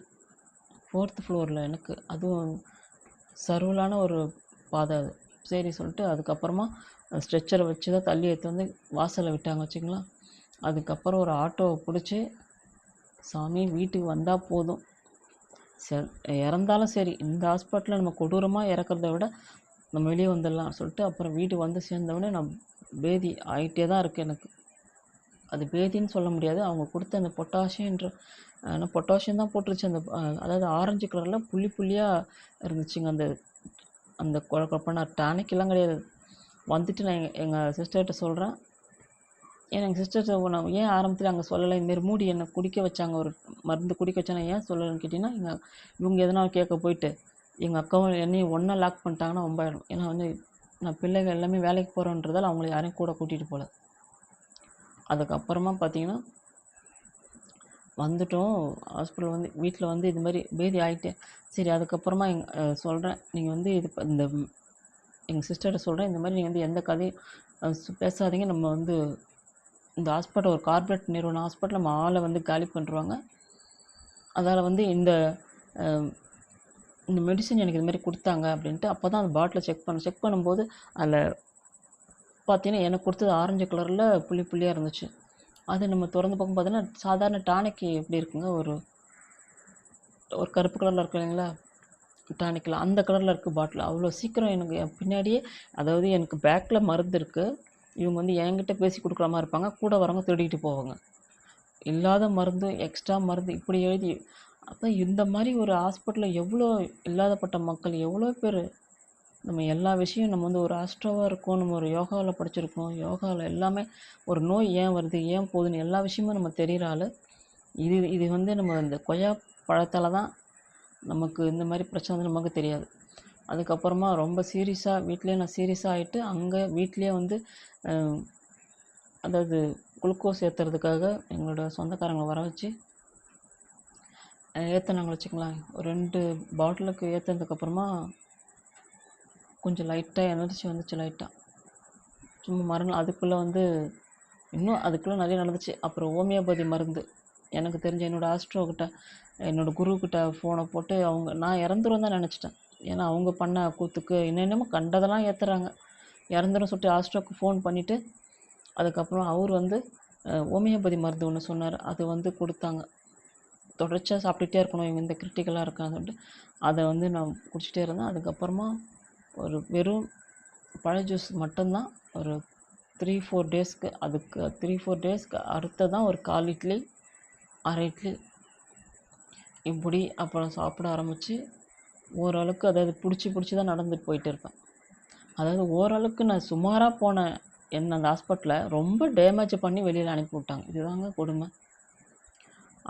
4th ஃப்ளோரில் எனக்கு. அதுவும் சர்வலான ஒரு பாதை அது. சரி சொல்லிட்டு அதுக்கப்புறமா ஸ்ட்ரெச்சரை வச்சு தான் தள்ளி எடுத்து வந்து வாசலில் விட்டாங்க வச்சுங்களா. அதுக்கப்புறம் ஒரு ஆட்டோவை பிடிச்சி, சாமி வீட்டுக்கு வந்தால் போதும், இறந்தாலும் சரி, இந்த ஹாஸ்பிட்டலில் நம்ம கொடூரமாக இறக்கிறத விட நம்ம வெளியே வந்துடலாம் சொல்லிட்டு அப்புறம் வீட்டுக்கு வந்து சேர்ந்தவொடனே நான் பேதி ஆகிட்டே தான் இருக்குது எனக்கு. அது பேதின்னு சொல்ல முடியாது, அவங்க கொடுத்த அந்த பொட்டாசியன்ற, ஆனால் பொட்டாசியம் தான் போட்டுருச்சு. அந்த அதாவது ஆரஞ்சு கலரில் புள்ளி புள்ளியாக இருந்துச்சுங்க. அந்த அந்த குழப்பமான டானிக்கெல்லாம் கிடையாது. வந்துட்டு நான் எங்கள் சிஸ்டர்கிட்ட சொல்கிறேன். ஏன்னா எங்கள் சிஸ்டர்கிட்ட நான் ஏன் ஆரம்பத்தில் அங்கே சொல்லலை, இதுமாரி மூடி என்னை குடிக்க வச்சாங்க, ஒரு மருந்து குடிக்க வச்சாங்க, ஏன் சொல்லலைன்னு கேட்டிங்கன்னா, இவங்க எதனால் கேட்க போயிட்டு எங்கள் அக்காவும் என்னையும் ஒன்றா லாக் பண்ணிட்டாங்கன்னா ரொம்ப ஆகிடும். ஏன்னா வந்து நான் பிள்ளைகள் எல்லாமே வேலைக்கு போகிறோன்றதால அவங்கள யாரையும் கூட கூட்டிகிட்டு போகல. அதுக்கப்புறமா பார்த்தீங்கன்னா வந்துட்டோம் ஹாஸ்பிட்டல். வந்து வீட்டில் வந்து இது மாதிரி பேதி ஆகிட்டேன். சரி, அதுக்கப்புறமா சொல்கிறேன், நீங்கள் வந்து இது இந்த எங்கள் சிஸ்டர்கிட்ட சொல்கிறேன், இந்த மாதிரி நீங்கள் வந்து எந்த கதையும் பேசாதீங்க, நம்ம வந்து இந்த ஹாஸ்பிட்டல் ஒரு கார்ப்பரேட் நிறுவன ஹாஸ்பிட்டல், நம்ம ஆளை வந்து காலி பண்ணுறாங்க. அதால் வந்து இந்த மெடிசன் எனக்கு இது மாதிரி கொடுத்தாங்க அப்படின்ட்டு. அப்போ தான் அந்த பாட்டிலை செக் பண்ணும்போது அதில் பார்த்தீங்கன்னா எனக்கு கொடுத்தது ஆரஞ்சு கலரில் புள்ளி புள்ளியாக இருந்துச்சு. அது நம்ம திறந்து பார்க்கும் பார்த்தீங்கன்னா சாதாரண டானிக்கு எப்படி இருக்குங்க, ஒரு கருப்பு கலரில் இருக்கு இல்லைங்களா டானிக்கில், அந்த கலரில் இருக்குது பாட்டில். அவ்வளோ சீக்கிரம் எனக்கு பின்னாடியே, அதாவது எனக்கு பேக்கில் மருந்து இருக்குது, இவங்க வந்து என்கிட்ட பேசி கொடுக்குற மாதிரி இருப்பாங்க, கூட வரவங்க திருடிட்டு போவாங்க. இல்லாத மருந்து, எக்ஸ்ட்ரா மருந்து இப்படி எழுதி. அப்போ இந்த மாதிரி ஒரு ஹாஸ்பிட்டலில் எவ்வளோ இல்லாதப்பட்ட மக்கள், எவ்வளோ பேர். நம்ம எல்லா விஷயம் நம்ம வந்து ஒரு ஆஸ்ட்ரோவாக இருக்கோம், நம்ம ஒரு யோகாவில் படிச்சிருக்கோம், யோகாவில் எல்லாமே ஒரு நோய் ஏன் வருது, ஏன் போகுதுன்னு எல்லா விஷயமும் நம்ம தெரிகிற ஆள். இது வந்து நம்ம இந்த கொய்யா பழத்தால் தான் நமக்கு இந்த மாதிரி பிரச்சனை வந்து நமக்கு தெரியாது. அதுக்கப்புறமா ரொம்ப சீரியஸாக வீட்லேயே நான் சீரியஸாக ஆகிட்டு, அங்கே வீட்லேயே வந்து அதாவது குளுக்கோஸ் ஏற்றுறதுக்காக எங்களோட சொந்தக்காரங்களை வர வச்சு ஏற்றினாங்க வச்சுக்கலாம். ஒரு 2 பாட்டிலுக்கு ஏற்றினதுக்கப்புறமா கொஞ்சம் லைட்டாக எனர்ஜி வந்துச்சு, லைட்டாக சும்மா மறுநாள். அதுக்குள்ளே வந்து இன்னும் அதுக்குள்ளே நிறைய நடந்துச்சு. அப்புறம் ஹோமியோபதி மருந்து எனக்கு தெரிஞ்ச என்னோடய ஆஸ்ட்ரோக்கிட்ட, என்னோடய குருக்கிட்ட ஃபோனை போட்டு, நான் இறந்துரும் தான் நினச்சிட்டேன். ஏன்னா அவங்க பண்ண கூத்துக்கு என்னென்னமோ கண்டதெல்லாம் ஏற்றுறாங்க. இறந்துரும் சொல்லிட்டு ஆஸ்ட்ரோக்கு ஃபோன் பண்ணிவிட்டு, அதுக்கப்புறம் அவர் வந்து ஹோமியோபதி மருந்து ஒன்று சொன்னார், அது வந்து கொடுத்தாங்க. தொடர்ச்சியாக சாப்பிட்டுட்டே இருக்கணும், இவங்க இந்த கிரிட்டிக்கலாக இருக்காங்க சொல்லிட்டு அதை வந்து நான் குடிச்சிட்டே இருந்தேன். அதுக்கப்புறமா ஒரு வெறும் பழ ஜூஸ் மட்டும்தான், ஒரு 3-4 டேஸ்க்கு அதுக்கு 3-4 டேஸ்க்கு அடுத்ததான் ஒரு 1/4 இட்லி, 1/2 இட்லி இப்படி அப்புறம் சாப்பிட ஆரம்பித்து ஓரளவுக்கு அதாவது பிடிச்சி தான் நடந்துட்டு போயிட்டு இருப்பேன். அதாவது ஓரளவுக்கு நான் சுமாராக போன என்ன அந்த ஹாஸ்பிட்டலில் ரொம்ப டேமேஜ் பண்ணி வெளியில் அனுப்பி விட்டாங்க. இதுதாங்க கொடுமை.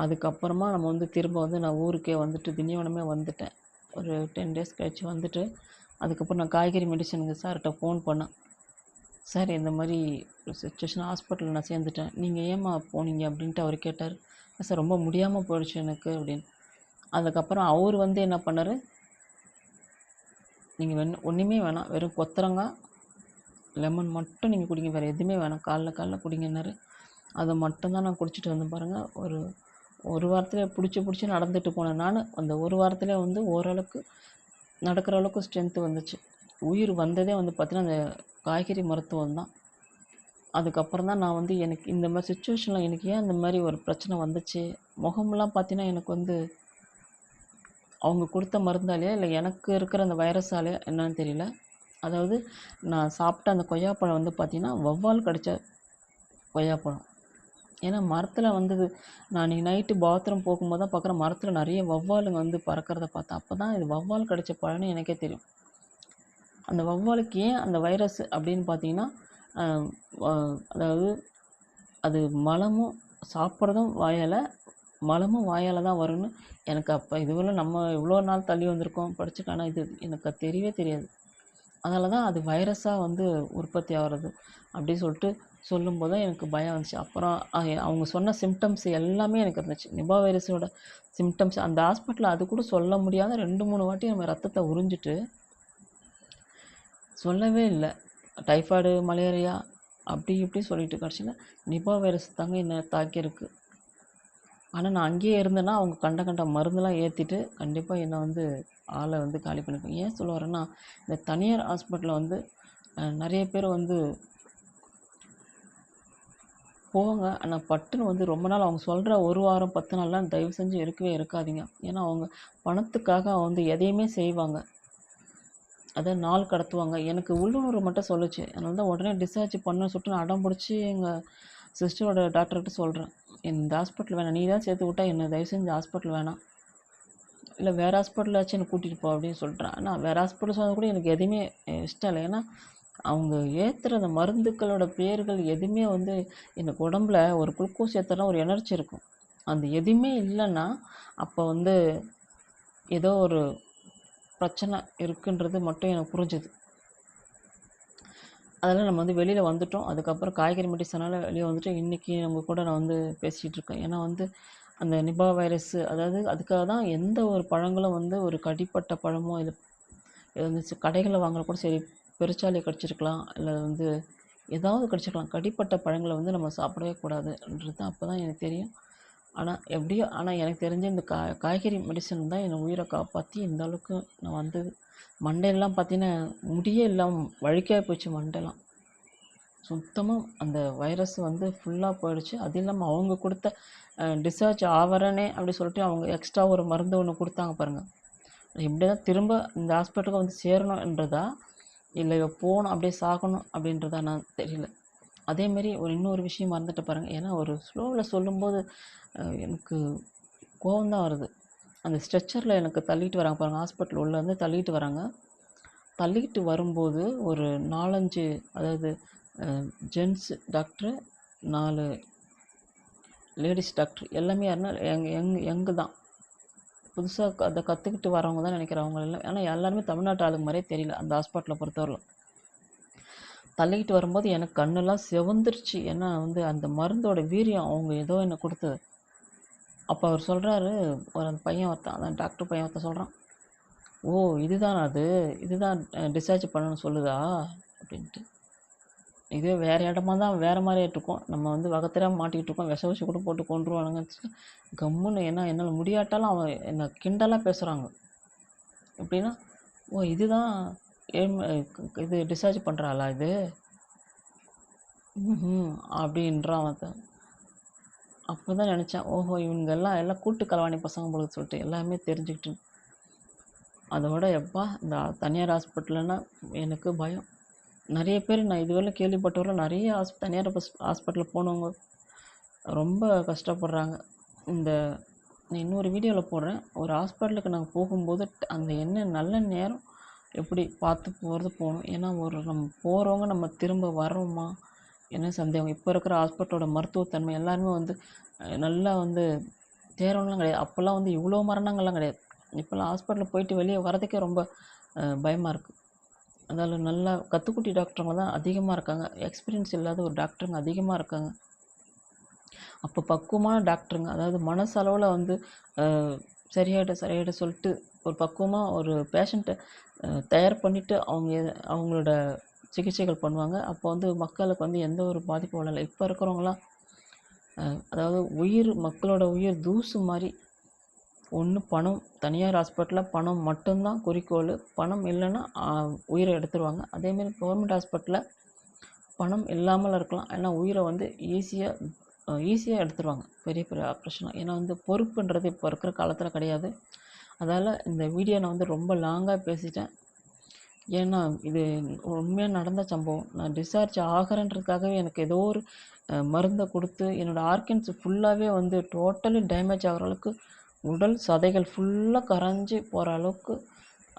அதுக்கப்புறமா நம்ம வந்து திரும்ப வந்து நான் ஊருக்கே வந்துட்டு திண்டிவனமே வந்துட்டேன். ஒரு 10 டேஸ் கழிச்சு வந்துட்டு அதுக்கப்புறம் நான் காய்கறி மெடிசனுக்கு சார்கிட்ட ஃபோன் பண்ணேன். சார் இந்த மாதிரி சிச்சுவேஷன் ஹாஸ்பிட்டலில் நான் சேர்ந்துட்டேன், நீங்கள் ஏம்மா போனீங்க அப்படின்ட்டு அவர் கேட்டார். சார் ரொம்ப முடியாமல் போயிடுச்சு எனக்கு அப்படின்னு. அதுக்கப்புறம் அவர் வந்து என்ன பண்ணார், நீங்கள் ஒன்றுமே வேணாம், வெறும் கொத்தரங்காய் லெமன் மட்டும் நீங்கள் குடிங்க, வேறு எதுவுமே வேணாம், காலைல குடிங்கன்னாரு. அதை மட்டும்தான் நான் குடிச்சிட்டு வந்தேன் பாருங்கள். ஒரு வாரத்தில் பிடிச்சி நடந்துட்டு போனேன் நான். அந்த ஒரு வாரத்தில் வந்து ஓரளவுக்கு நடக்கிற அளவுக்கு ஸ்ட்ரென்த்து வந்துச்சு. உயிர் வந்ததே வந்து பார்த்திங்கன்னா அந்த காய்கறி மருத்துவம் தான். அதுக்கப்புறம் தான் நான் வந்து எனக்கு இந்த மாதிரி சுச்சுவேஷனில் எனக்கு ஏன் இந்த மாதிரி ஒரு பிரச்சனை வந்துச்சு, முகமெல்லாம் பார்த்தீங்கன்னா எனக்கு வந்து அவங்க கொடுத்த மருந்தாலேயா இல்லை எனக்கு இருக்கிற அந்த வைரஸாலேயா என்னன்னு தெரியல. அதாவது நான் சாப்பிட்ட அந்த கொய்யாப்பழம் வந்து பார்த்திங்கன்னா வௌவால் கடித்த கொய்யாப்பழம். ஏன்னா மரத்தில் வந்தது. நான் அன்றைக்கி நைட்டு பாத்ரூம் போகும்போது தான் பார்க்குறேன், மரத்தில் நிறைய வௌவாலுங்க வந்து பறக்கிறத பார்த்தேன். அப்போ தான் இது வௌவால் கடித்த பழம்னு எனக்கே தெரியும். அந்த வௌவாலுக்கு ஏன் அந்த வைரஸ் அப்படின்னு பார்த்தீங்கன்னா, அதாவது அது மலமும் சாப்பிட்றதும் வாயால், மலமும் வாயால் தான் வரும்னு எனக்கு அப்போ இதுவரை நம்ம இவ்வளோ நாள் தள்ளி வந்திருக்கோம் படிச்சுட்டு, ஆனால் இது எனக்கு தெரியவே தெரியாது. அதனால தான் அது வைரஸாக வந்து உற்பத்தி ஆகிறது அப்படின்னு சொல்லிட்டு சொல்லும்போது தான் எனக்கு பயம் வந்துச்சு. அப்புறம் அவங்க சொன்ன சிம்டம்ஸ் எல்லாமே எனக்கு இருந்துச்சு. நிபா வைரஸோட சிம்டம்ஸ் அந்த ஹாஸ்பிட்டலில் அது கூட சொல்ல முடியாத 2-3 வாட்டி நம்ம ரத்தத்தை உறிஞ்சிட்டு சொல்லவே இல்லை. டைஃபாய்டு, மலேரியா அப்படி இப்படி சொல்லிட்டு கடைசியில் நிபா வைரஸ் தாங்க என்னை தாக்கியிருக்கு. ஆனால் நான் அங்கேயே இருந்தேன்னா அவங்க கண்ட மருந்தெல்லாம் ஏற்றிட்டு கண்டிப்பாக என்னை வந்து ஆளை வந்து காலி பண்ணிப்பேன். ஏன் சொல்ல வரேன்னா, இந்த தனியார் ஹாஸ்பிட்டலில் வந்து நிறைய பேர் வந்து போங்க, ஆனால் பட்டுன்னு வந்து ரொம்ப நாள் அவங்க சொல்கிற 1 வாரம் 10 நாள்லாம் தயவு செஞ்சு இருக்கவே இருக்காதீங்க. ஏன்னா அவங்க பணத்துக்காக வந்து எதையுமே செய்வாங்க. அதை நாள் கடத்துவாங்க. எனக்கு உள்ளுணர்வு மட்டும் சொல்லுச்சு. அதனால தான் உடனே டிஸ்சார்ஜ் பண்ண சொல்லிட்டு நான் அடம் பிடிச்சி எங்கள் சிஸ்டரோட டாக்டர்கிட்ட சொல்கிறேன், இந்த ஹாஸ்பிட்டல் வேணாம், நீ தான் சேர்த்து விட்டா என்ன தயவு செஞ்சு ஹாஸ்பிட்டல் வேணாம், இல்லை வேறு ஹாஸ்பிட்டலாச்சும் என்னை கூட்டிகிட்டு போ அப்படின்னு சொல்கிறேன். ஆனால் வேறு ஹாஸ்பிட்டல் சொன்னால் கூட எனக்கு எதுவுமே இஷ்டம் இல்லை. ஏன்னா அவங்க ஏற்றுற அந்த மருந்துக்களோட பேர்கள் எதுவுமே வந்து எனக்கு உடம்புல ஒரு குளுக்கோஸ் ஏற்றுனா ஒரு எனர்ஜி இருக்கும். அந்த எதுவுமே இல்லைன்னா அப்போ வந்து ஏதோ ஒரு பிரச்சனை இருக்குன்றது மட்டும் எனக்கு புரிஞ்சுது. அதெல்லாம் நம்ம வந்து வெளியில் வந்துட்டோம். அதுக்கப்புறம் காய்கறி மெடிசனால் வெளியே வந்துட்டு இன்றைக்கி நம்ம கூட நான் வந்து பேசிகிட்டு இருக்கேன். ஏன்னா வந்து அந்த நிபா வைரஸ்ஸு அதாவது அதுக்காக தான் எந்த ஒரு பழங்களும் வந்து ஒரு கடிப்பட்ட பழமோ இது இருந்துச்சு கடைகளில் வாங்குற கூட சரி, பெருச்சாளி கடிச்சிருக்கலாம், இல்லை வந்து ஏதாவது கடிச்சிருக்கலாம். கடிப்பட்ட பழங்களை வந்து நம்ம சாப்பிடவே கூடாதுன்றது தான் அப்போ தான் எனக்கு தெரியும். ஆனால் எப்படியோ ஆனால் எனக்கு தெரிஞ்ச இந்த காய்கறி மெடிசன் தான் என்னை உயிரை காப்பாற்றி இந்த அளவுக்கு நான் வந்தது. மண்டையெல்லாம் பார்த்தீங்கன்னா முடியே இல்லாமல் வழுக்கையாக போச்சு மண்டைலாம். சுத்தமாக அந்த வைரஸ் வந்து ஃபுல்லாக போயிடுச்சு. அது இல்லாமல் அவங்க கொடுத்த டிஸ்சார்ஜ் ஆவறனே அப்படி சொல்லிட்டு அவங்க எக்ஸ்ட்ரா ஒரு மருந்து ஒன்று கொடுத்தாங்க பாருங்கள். இப்படி தான் திரும்ப இந்த ஹாஸ்பிட்டலுக்கு வந்து சேரணுன்றதா இல்லை போகணும் அப்படியே சாகணும் அப்படின்றதா நான் தெரியல. அதேமாரி இன்னொரு விஷயம் மறந்துட்டு பாருங்கள். ஏன்னா ஒரு ஸ்லோவில் சொல்லும்போது எனக்கு கோவம்தான் வருது. அந்த ஸ்ட்ரெச்சரில் எனக்கு தள்ளிட்டு வராங்க பாருங்கள், ஹாஸ்பிட்டல் உள்ளே வந்து தள்ளிட்டு வராங்க. தள்ளிக்கிட்டு வரும்போது ஒரு 4-5 அதாவது ஜென்ட்ஸ் டாக்டரு, 4 லேடிஸ் டாக்டர் எல்லாமே யாருன்னா யங்கு தான். புதுசாக அதை கற்றுக்கிட்டு வரவங்க தான் நினைக்கிறேன் அவங்க எல்லாம். ஆனால் எல்லாருமே தமிழ்நாட்டு ஆளுங்க மாதிரியே தெரியல அந்த ஹாஸ்பிட்டலை பொறுத்தவரையிலும். தள்ளிக்கிட்டு வரும்போது எனக்கு கண்ணெல்லாம் செவந்துருச்சு. ஏன்னா வந்து அந்த மருந்தோட வீரியம் அவங்க ஏதோ என்னை கொடுத்தது. அப்போ அவர் சொல்கிறாரு, அந்த பையன் ஒருத்தன், அதான் டாக்டர் பையன் ஒருத்தன் சொல்கிறான், ஓ இதுதான் இதுதான் டிஸ்சார்ஜ் பண்ணணும்னு சொல்லுதா அப்படின்ட்டு. இதே வேறு இடமா தான் வேறு மாதிரி இருக்கும். நம்ம வந்து வகத்திரம் மாட்டிக்கிட்டு இருக்கோம், விஷ கூட போட்டு கொண்டுருவானுங்க கம்முன்னு. ஏன்னா என்னால் முடியாட்டாலும் அவன் என்னை கிண்டலாக பேசுகிறாங்க. எப்படின்னா, ஓ இதுதான் இது டிஸ்சார்ஜ் பண்ணுறாளா இது அப்படின்றான் அவன். அப்போ தான் நினச்சேன், ஓஹோ இவங்கெல்லாம் கூட்டு கலவாணி பசங்க போல சொல்லிட்டு எல்லாமே தெரிஞ்சுக்கிட்டு. அதோட எப்பா இந்த தனியார் ஹாஸ்பிட்டல்னா எனக்கு பயம். நிறைய பேர் நான் இதுவரையிலும் கேள்விப்பட்டவரை நிறைய தனியார் ஹாஸ்பிட்டலில் போனவங்க ரொம்ப கஷ்டப்படுறாங்க. இந்த நான் இன்னொரு வீடியோவில் போடுறேன். ஒரு ஹாஸ்பிட்டலுக்கு நாங்கள் போகும்போது அந்த என்ன நல்ல நேரம் எப்படி பார்த்து போகணும். ஏன்னா நம்ம போகிறவங்க நம்ம திரும்ப வரோமா என்ன சந்தேகம். இப்போ இருக்கிற ஹாஸ்பிட்டலோட மருத்துவத்தன்மை எல்லாருமே வந்து நல்லா வந்து தேரவங்களாம் கிடையாது. அப்போல்லாம் வந்து இவ்வளோ மரணங்கள்லாம் கிடையாது. இப்போல்லாம் ஹாஸ்பிட்டலில் போயிட்டு வெளியே வரதுக்கே ரொம்ப பயமாக இருக்குது. அதில் நல்லா கற்றுக்குட்டி டாக்டருங்க தான் அதிகமாக இருக்காங்க. எக்ஸ்பீரியன்ஸ் இல்லாத ஒரு டாக்டருங்க அதிகமாக இருக்காங்க. அப்போ பக்குவமான டாக்டருங்க, அதாவது மனசளவில் வந்து சரியாயிட சொல்லிட்டு ஒரு பக்குவமாக ஒரு பேஷண்ட்டை தயார் பண்ணிவிட்டு அவங்களோட சிகிச்சைகள் பண்ணுவாங்க. அப்போ வந்து மக்களுக்கு வந்து எந்த ஒரு பாதிப்பும் வரல. இப்போ இருக்கிறவங்களாம் அதாவது மக்களோட உயிர் தூசு மாதிரி. ஒன்று பணம், தனியார் ஹாஸ்பிட்டலில் பணம் மட்டும்தான் குறிக்கோள். பணம் இல்லைன்னா உயிரை எடுத்துருவாங்க. அதேமாரி கவர்மெண்ட் ஹாஸ்பிட்டலில் பணம் இல்லாமல் இருக்கலாம், ஏன்னா உயிரை வந்து ஈஸியாக எடுத்துருவாங்க பெரிய பெரிய ஆப்ரேஷனாக. ஏன்னா வந்து பொறுப்புன்றது இப்போ இருக்கிற காலத்தில் கிடையாது. அதால் இந்த வீடியோ நான் வந்து ரொம்ப லாங்காக பேசிட்டேன். ஏன்னா இது உண்மையாக நடந்த சம்பவம். நான் டிஸ்சார்ஜ் ஆகிறேன்றதுக்காகவே எனக்கு ஏதோ ஒரு மருந்தை கொடுத்து என்னோடய ஆர்கன்ஸ் ஃபுல்லாகவே வந்து டோட்டலி டேமேஜ் ஆகிற அளவுக்கு உடல் சதைகள் ஃபுல்லாக கரைஞ்சி போகிற அளவுக்கு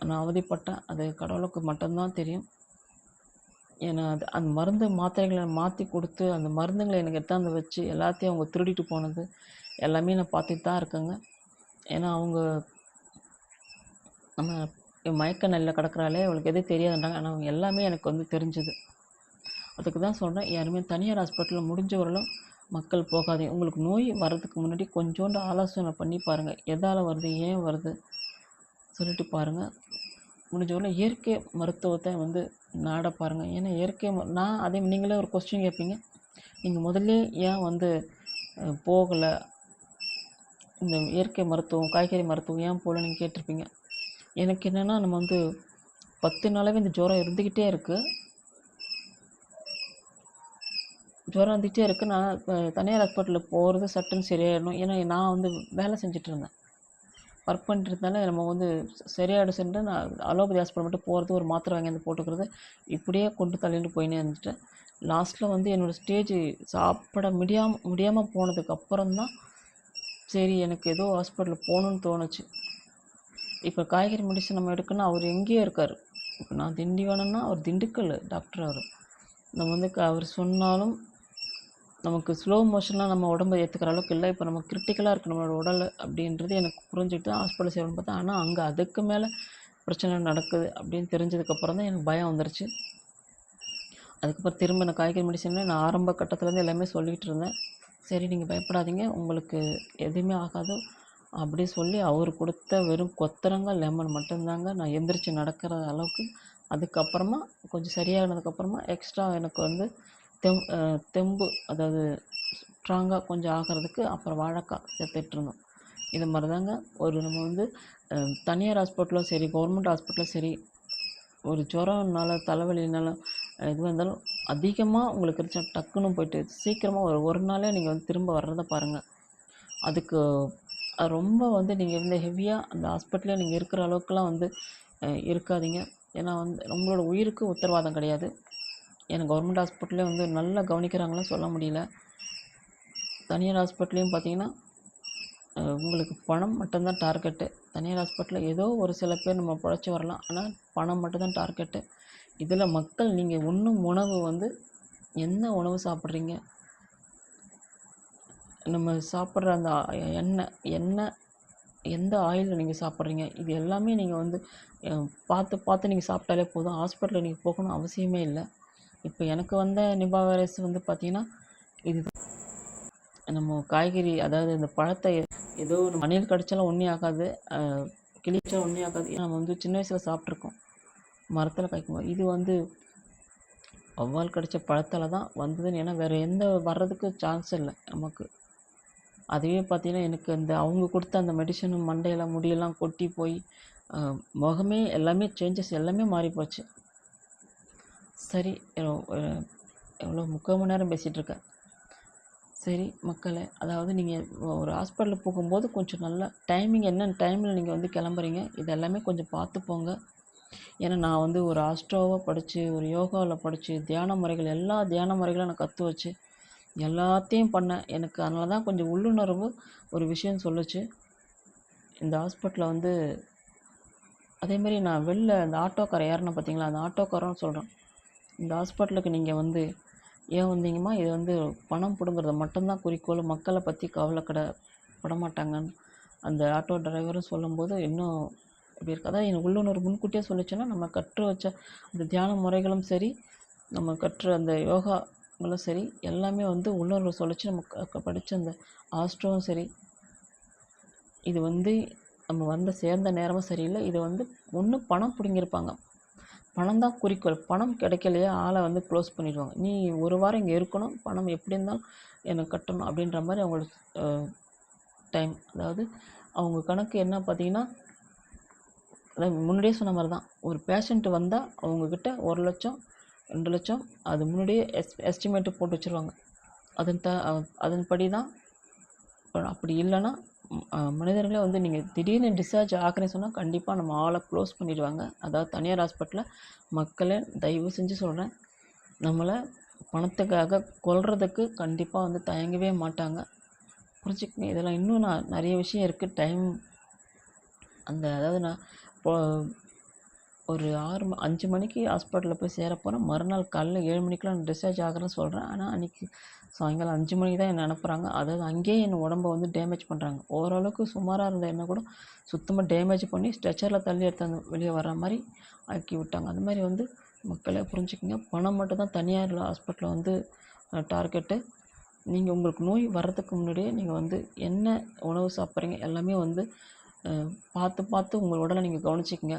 நான் அவதிப்பட்டேன். அது கடவுளுக்கு மட்டும்தான் தெரியும். ஏன்னா அந்த மருந்து மாத்திரைகளை மாற்றி கொடுத்து அந்த மருந்துங்களை எனக்கு எடுத்தாந்து வச்சு எல்லாத்தையும் அவங்க திருடிட்டு போனது எல்லாமே நான் பார்த்துட்டு தான் இருக்கேங்க. ஏன்னா அவங்க நம்ம மயக்க நிலையில் கிடக்குறாளே அவளுக்கு எதுவும் தெரியாதுன்றாங்க. ஆனால் அவங்க எல்லாமே எனக்கு வந்து தெரிஞ்சுது. அதுக்கு தான் சொல்கிறேன், யாருமே தனியார் ஹாஸ்பிட்டலில் முடிஞ்சவரையிலும் மக்கள் போகாதீங்க. உங்களுக்கு நோய் வர்றதுக்கு முன்னாடி கொஞ்சோண்டு ஆலோசனை பண்ணி பாருங்கள். எதால் வருது, ஏன் வருது சொல்லிட்டு பாருங்கள். முடிஞ்சவரை இயற்கை மருத்துவத்தை வந்து நாட பாருங்கள். ஏன்னா இயற்கை நான் அதே நீங்களே ஒரு கொஸ்டின் கேட்பீங்க, நீங்கள் முதல்ல ஏன் வந்து போகலை, இந்த இயற்கை மருத்துவம் காய்கறி மருத்துவம் ஏன் போகல நீங்கள் கேட்டிருப்பீங்க. எனக்கு என்னென்னா நம்ம வந்து 10 நாளாகவே இந்த ஜுரம் இருந்துக்கிட்டே இருக்குது. ஜுரம் இருந்துகிட்டே இருக்குது. நான் தனியார் ஹாஸ்பிட்டலில் போகிறது சட்டுன்னு சரியாயிடணும். ஏன்னா நான் வந்து வேலை செஞ்சுட்டு இருந்தேன், ஒர்க் பண்ணிட்டுருந்தால நம்ம வந்து சரியாயிடும் சொல்லிட்டு நான் அலோபதி ஹாஸ்பிட்டல் மட்டும் போகிறது, ஒரு மாத்திரை வாங்கி வந்து போட்டுக்கிறது, இப்படியே கொண்டு தள்ளிட்டு போயினே இருந்துட்டேன். லாஸ்ட்டில் வந்து என்னோடய ஸ்டேஜ் சாப்பிட முடியாமல் போனதுக்கப்புறம் தான் சரி எனக்கு ஏதோ ஹாஸ்பிட்டலில் போகணுன்னு தோணுச்சு. இப்போ காய்கறி மெடிசன் நம்ம எடுக்கணும்னா அவர் எங்கேயோ இருக்கார். இப்போ நான் திண்டிவனம்னா அவர் திண்டுக்கல் டாக்டர். நம்ம வந்து அவர் சொன்னாலும் நமக்கு ஸ்லோ மோஷன்லாம் நம்ம உடம்பை ஏற்றுக்கிற அளவுக்கு இல்லை. இப்போ நம்ம கிரிட்டிக்கலாக இருக்குது நம்மளோட உடல் அப்படின்றது எனக்கு புரிஞ்சுக்கிட்டு ஹாஸ்பிட்டல் சேரணும்னு பார்த்தா, ஆனால் அங்கே அதுக்கு மேலே பிரச்சனை நடக்குது அப்படின்னு தெரிஞ்சதுக்கப்புறம் தான் எனக்கு பயம் வந்துருச்சு. அதுக்கப்புறம் திரும்ப நான் காய்கறி மெடிசனில் நான் ஆரம்ப கட்டத்துலேருந்து எல்லாமே சொல்லிகிட்டு இருந்தேன். சரி நீங்கள் பயப்படாதீங்க, உங்களுக்கு எதுவுமே ஆகாது அப்படி சொல்லி அவர் கொடுத்த வெறும் கொத்தரங்காய் லெமன் மட்டும்தாங்க நான் எந்திரிச்சு நடக்கிற அளவுக்கு. அதுக்கப்புறமா கொஞ்சம் சரியானதுக்கப்புறமா எக்ஸ்ட்ரா எனக்கு வந்து தெம்பு, அதாவது ஸ்ட்ராங்காக கொஞ்சம் ஆகிறதுக்கு அப்புறம் வாழைக்காய் சேர்த்துட்ருந்தோம். இது மாதிரி தாங்க நம்ம வந்து தனியார் ஹாஸ்பிட்டலும் சரி கவர்மெண்ட் ஹாஸ்பிட்டலும் சரி, ஒரு ஜுரம்னால தலைவலினால எதுவாக இருந்தாலும் அதிகமாக உங்களுக்கு இருந்துச்சுன்னா டக்குன்னு போயிட்டு சீக்கிரமாக ஒரு நாளே நீங்கள் வந்து திரும்ப வர்றதை பாருங்கள். அதுக்கு ரொம்ப வந்து நீங்கள் வந்து ஹெவியாக அந்த ஹாஸ்பிட்டலில் நீங்கள் இருக்கிற அளவுக்குலாம் வந்து இருக்காதீங்க. ஏன்னா வந்து உங்களோட உயிருக்கு உத்தரவாதம் கிடையாது. ஏன்னா கவர்மெண்ட் ஹாஸ்பிட்டலே வந்து நல்லா கவனிக்கிறாங்கன்னு சொல்ல முடியல. தனியார் ஹாஸ்பிட்டலையும் பார்த்தீங்கன்னா உங்களுக்கு பணம் மட்டும்தான் டார்கெட்டு. தனியார் ஹாஸ்பிட்டலில் ஏதோ ஒரு சில பேர் நம்ம பிழைச்சி வரலாம், ஆனால் பணம் மட்டும்தான் டார்கெட்டு. இதில் மக்கள் நீங்கள் உண்ணும் உணவு வந்து என்ன உணவு சாப்பிட்றீங்க, நம்ம சாப்பிட்ற அந்த எண்ணெய் எந்த ஆயிலில் நீங்கள் சாப்பிட்றீங்க, இது எல்லாமே நீங்கள் வந்து பார்த்து நீங்கள் சாப்பிட்டாலே போதும். ஹாஸ்பிட்டலில் நீங்கள் போகணும் அவசியமே இல்லை. இப்போ எனக்கு வந்த நிபா வைரஸ் வந்து பார்த்திங்கன்னா இது நம்ம காய்கறி, அதாவது இந்த பழத்தை ஏதோ ஒரு மண்ணில் கடிச்சாலும் ஒன்றும் ஆகாது, கிழிச்சாலும் ஒன்றும் ஆகாது. ஏன்னா நம்ம வந்து சின்ன வயசில் சாப்பிட்ருக்கோம் மரத்தில் காய்க்கும்போது. இது வந்து வௌவால் கடித்த பழத்தால் தான் வந்ததுன்னு, ஏன்னா வேறு எந்த வர்றதுக்கு சான்ஸ் இல்லை நமக்கு. அதுவே பார்த்திங்கன்னா எனக்கு அவங்க கொடுத்த அந்த மெடிசனும் மண்டையில் முடியெல்லாம் கொட்டி போய் முகமே எல்லாமே சேஞ்சஸ் எல்லாமே மாறி போச்சு. சரி, எவ்வளோ 3/4 மணி நேரம் பேசிகிட்ருக்கேன். சரி மக்களே, அதாவது நீங்கள் ஒரு ஹாஸ்பிட்டலுக்கு போகும்போது கொஞ்சம் நல்லா டைமிங் என்னென்ன டைமில் நீங்கள் வந்து கிளம்புறீங்க இது எல்லாமே கொஞ்சம் பார்த்து போங்க. ஏன்னா நான் வந்து ஒரு ஆஸ்ட்ரோவாக படித்து, ஒரு யோகாவில் படித்து, தியான முறைகள் எல்லா தியான முறைகளும் நான் கற்று வச்சு எல்லாத்தையும் பண்ணேன். எனக்கு அதனால தான் கொஞ்சம் உள்ளுணர்வு ஒரு விஷயம் சொல்லுச்சு. இந்த ஹாஸ்பிட்டலில் வந்து அதேமாரி நான் வெளில அந்த ஆட்டோக்காரன் ஏறினேன் பார்த்தீங்களா, அந்த ஆட்டோக்காரன் சொல்கிறேன், இந்த ஹாஸ்பிட்டலுக்கு நீங்கள் வந்து ஏன் வந்தீங்கம்மா, இது வந்து பணம் பிடுங்குறது மட்டும்தான் குறிக்கோள், மக்களை பற்றி பட மாட்டாங்கன்னு அந்த ஆட்டோ டிரைவரும் சொல்லும்போது இன்னும் இப்படி இருக்கு. அதாவது எனக்கு உள்ளுணர்வு முன்கூட்டியே சொல்லிச்சுன்னா, நம்ம கற்று வச்ச அந்த தியான முறைகளும் சரி, நம்ம கற்ற அந்த யோகாங்களும் சரி, எல்லாமே வந்து உள்ளுணர்வு சொல்லிச்சு. நம்ம படித்த அந்த ஆஸ்ட்ரோவும் சரி, இது வந்து நம்ம வந்து சேர்ந்த நேரமும் சரியில்லை. இது வந்து ஒன்று பணம் பிடுங்கியிருப்பாங்க, பணம் தான் குறிக்கோள், பணம் கிடைக்கலையா ஆளை வந்து க்ளோஸ் பண்ணிடுவாங்க. நீ ஒரு வாரம் இங்கே இருக்கணும், பணம் எப்படி இருந்தாலும் எனக்கு கட்டணும் அப்படின்ற மாதிரி அவங்களுக்கு டைம். அதாவது அவங்க கணக்கு என்ன பார்த்தீங்கன்னா, அதாவது முன்னாடியே சொன்ன மாதிரி தான், ஒரு பேஷண்ட்டு வந்தால் அவங்கக்கிட்ட 1,00,000 2,00,000 அது முன்னாடியே எஸ்டிமேட்டு போட்டு வச்சுருவாங்க. அதன்படி தான். அப்படி இல்லைன்னா மனிதர்களே வந்து நீங்கள் திடீர்னு டிஸ்சார்ஜ் ஆகிறேன்னு சொன்னால் கண்டிப்பாக நம்ம ஆளை க்ளோஸ் பண்ணிடுவாங்க. அதாவது தனியார் ஹாஸ்பிட்டலில் மக்களே தயவு செஞ்சு சொல்கிறேன், நம்மளை பணத்துக்காக கொல்றதுக்கு கண்டிப்பாக வந்து தயங்கவே மாட்டாங்க. புரிஞ்சுக்கங்க. இதெல்லாம் இன்னும் நான் நிறைய விஷயம் இருக்குது. டைம் அதாவது நான் ஒரு 5 மணிக்கு ஹாஸ்பிட்டலில் போய் சேர போகிறேன். மறுநாள் காலையில் 7 மணிக்கெலாம் நான் டிஸ்சார்ஜ் ஆகிறேன்னு சொல்கிறேன். ஆனால் அன்றைக்கி சாயங்காலம் 5 மணிக்கு தான் என்னை அனுப்புகிறாங்க. அதாவது அங்கேயே என் உடம்பை வந்து டேமேஜ் பண்ணுறாங்க. ஓரளவுக்கு சுமாராக இருந்த என்ன கூட சுத்தமாக டேமேஜ் பண்ணி ஸ்ட்ரெச்சரில் தள்ளி எடுத்து வெளியே வர்ற மாதிரி ஆக்கி விட்டாங்க. அது மாதிரி வந்து மக்களே புரிஞ்சுக்கங்க. பணம் மட்டும் தான் தனியார் ஹாஸ்பிட்டலில் வந்து டார்கெட்டு. நீங்கள் உங்களுக்கு நோய் வர்றதுக்கு முன்னாடியே நீங்கள் வந்து என்ன உணவு சாப்பிட்றீங்க எல்லாமே வந்து பார்த்து உங்கள் உடலை நீங்கள் கவனிச்சிக்கங்க.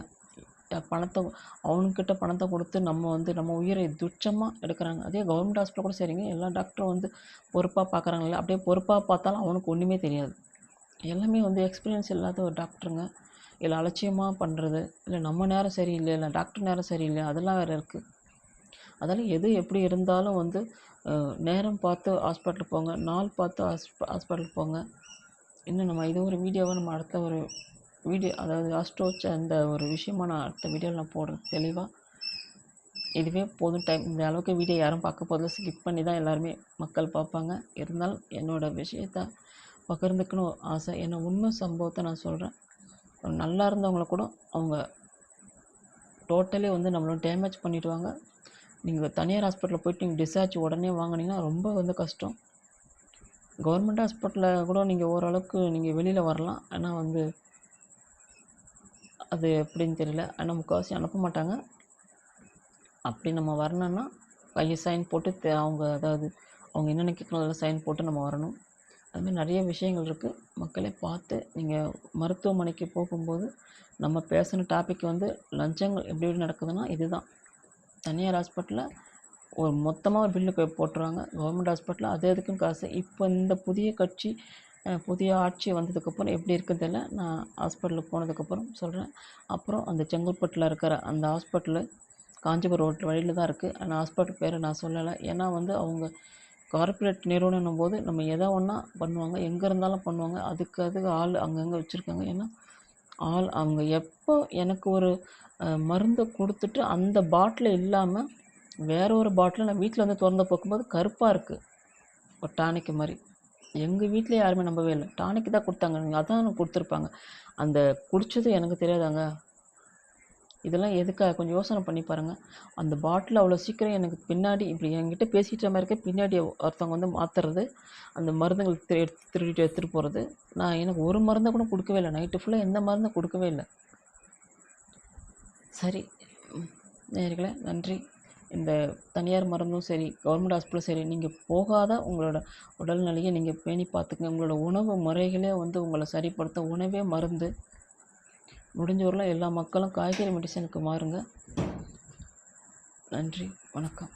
அவனுக்கிட்ட பணத்தை கொடுத்து நம்ம உயிரை துச்சமாக எடுக்கிறாங்க. அதே கவர்மெண்ட் ஹாஸ்பிட்டல் கூட சரிங்க, எல்லா டாக்டரும் வந்து பொறுப்பாக பார்க்குறாங்கல்ல, அப்படியே பொறுப்பாக பார்த்தாலும் அவனுக்கு ஒன்றுமே தெரியாது. எல்லாமே வந்து எக்ஸ்பீரியன்ஸ் இல்லாத ஒரு டாக்டருங்க. இல்லை அலட்சியமாக பண்ணுறது, இல்லை நம்ம நேரம் சரியில்லை, இல்லை டாக்டர் நேரம் சரியில்லை, அதெல்லாம் வேறு இருக்குது. அதெல்லாம் எது எப்படி இருந்தாலும் வந்து நேரம் பார்த்து ஹாஸ்பிட்டலுக்கு போங்க, நாள் பார்த்து ஹாஸ்பிட்டலுக்கு போங்க. இன்னும் நம்ம இது ஒரு வீடியோவை நம்ம அடுத்த ஒரு வீடியோ, அதாவது ஆஸ்ட்ரோச் அந்த ஒரு விஷயமா நான் அடுத்த வீடியோவில் நான் போடுறேன் தெளிவாக. இதுவே போதும் டைம். இந்த அளவுக்கு வீடியோ யாரும் பார்க்க போதில் ஸ்கிப் பண்ணி தான் எல்லாருமே மக்கள் பார்ப்பாங்க. இருந்தாலும் என்னோடய விஷயத்த பகிர்ந்துக்கணும் ஆசை. ஏன்னா உண்மை சம்பவத்தை நான் சொல்கிறேன். நல்லா இருந்தவங்கள கூட அவங்க டோட்டலி வந்து நம்மளை டேமேஜ் பண்ணிவிடுவாங்க. நீங்கள் தனியார் ஹாஸ்பிட்டலில் போய்ட்டு நீங்கள் டிஸ்சார்ஜ் உடனே வாங்கினீங்கன்னா ரொம்ப வந்து கஷ்டம். கவர்மெண்ட் ஹாஸ்பிட்டலில் கூட நீங்கள் ஓரளவுக்கு நீங்கள் வெளியில் வரலாம். ஆனால் வந்து அது எப்படின்னு தெரியல. ஆனால் முக்கால்வாசி அனுப்ப மாட்டாங்க. அப்படி நம்ம வரணுன்னா கையை சைன் போட்டு அதாவது அவங்க என்னென்ன கேட்கணும் அதெல்லாம் சைன் போட்டு நம்ம வரணும். அதுமாதிரி நிறைய விஷயங்கள் இருக்குது. மக்களே பார்த்து நீங்கள் மருத்துவமனைக்கு போகும்போது நம்ம பேசின டாபிக் வந்து லஞ்சங்கள் எப்படி நடக்குதுன்னா இதுதான். தனியார் ஹாஸ்பிட்டலில் ஒரு மொத்தமாக ஒரு பில்லு போட்டுருவாங்க. கவர்மெண்ட் ஹாஸ்பிட்டலில் அது எதுக்கும் காசு. இப்போ இந்த புதிய கட்சி புதிய ஆட்சி வந்ததுக்கப்புறம் எப்படி இருக்குன்னு தெரியல. நான் ஹாஸ்பிட்டலுக்கு போனதுக்கப்புறம் சொல்கிறேன். அப்புறம் அந்த செங்கல்பட்டில் இருக்கிற அந்த ஹாஸ்பிட்டலு காஞ்சிபுரம் ரோட்டில் வழியில் தான் இருக்குது. ஆனால் ஹாஸ்பிட்டல் பேரை நான் சொல்லலை. ஏன்னா வந்து அவங்க கார்ப்பரேட் நிறுவனம் போது நம்ம எதை ஒன்றா பண்ணுவாங்க, எங்கே இருந்தாலும் பண்ணுவாங்க. அதுக்கு ஆள் அங்கங்கே வச்சுருக்காங்க. ஏன்னா அவங்க எப்போ எனக்கு ஒரு மருந்தை கொடுத்துட்டு அந்த பாட்டில் இல்லாமல் வேற ஒரு பாட்டில் நான் வீட்டில் வந்து திறந்து பார்க்கும்போது கருப்பாக இருக்குது, ஒரு டானிக்கு மாதிரி. எங்கள் வீட்டில் யாருமே நம்பவே இல்லை. டானிக்கு தான் கொடுத்தாங்க, அதான் கொடுத்துருப்பாங்க. அந்த குடித்தது எனக்கு தெரியாதாங்க. இதெல்லாம் எதுக்காக கொஞ்சம் யோசனை பண்ணி பாருங்கள். அந்த பாட்டில் அவ்வளோ சீக்கிரம் எனக்கு பின்னாடி இப்படி என்கிட்ட பேசிகிட்ட மாதிரி இருக்க பின்னாடி ஒருத்தவங்க வந்து மாற்றுறது, அந்த மருந்துகள் திருடிட்டு எடுத்துகிட்டு போகிறது. எனக்கு ஒரு மருந்தை கூட கொடுக்கவே இல்லை. நைட்டு ஃபுல்லாக எந்த மருந்தும் கொடுக்கவே இல்லை. சரி நேயர்களே, நன்றி. இந்த தனியார் மருந்தும் சரி, கவர்மெண்ட் ஹாஸ்பிட்டலும் சரி, நீங்கள் போகாத உங்களோட உடல்நிலையை நீங்கள் பேணி பார்த்துக்குங்க. உங்களோட உணவு முறைகளே வந்து உங்களை சரிப்படுத்த உணவே மருந்து. முடிஞ்சவரைலாம் எல்லா மக்களும் காய்கறி மெடிசனுக்கு மாறுங்க. நன்றி, வணக்கம்.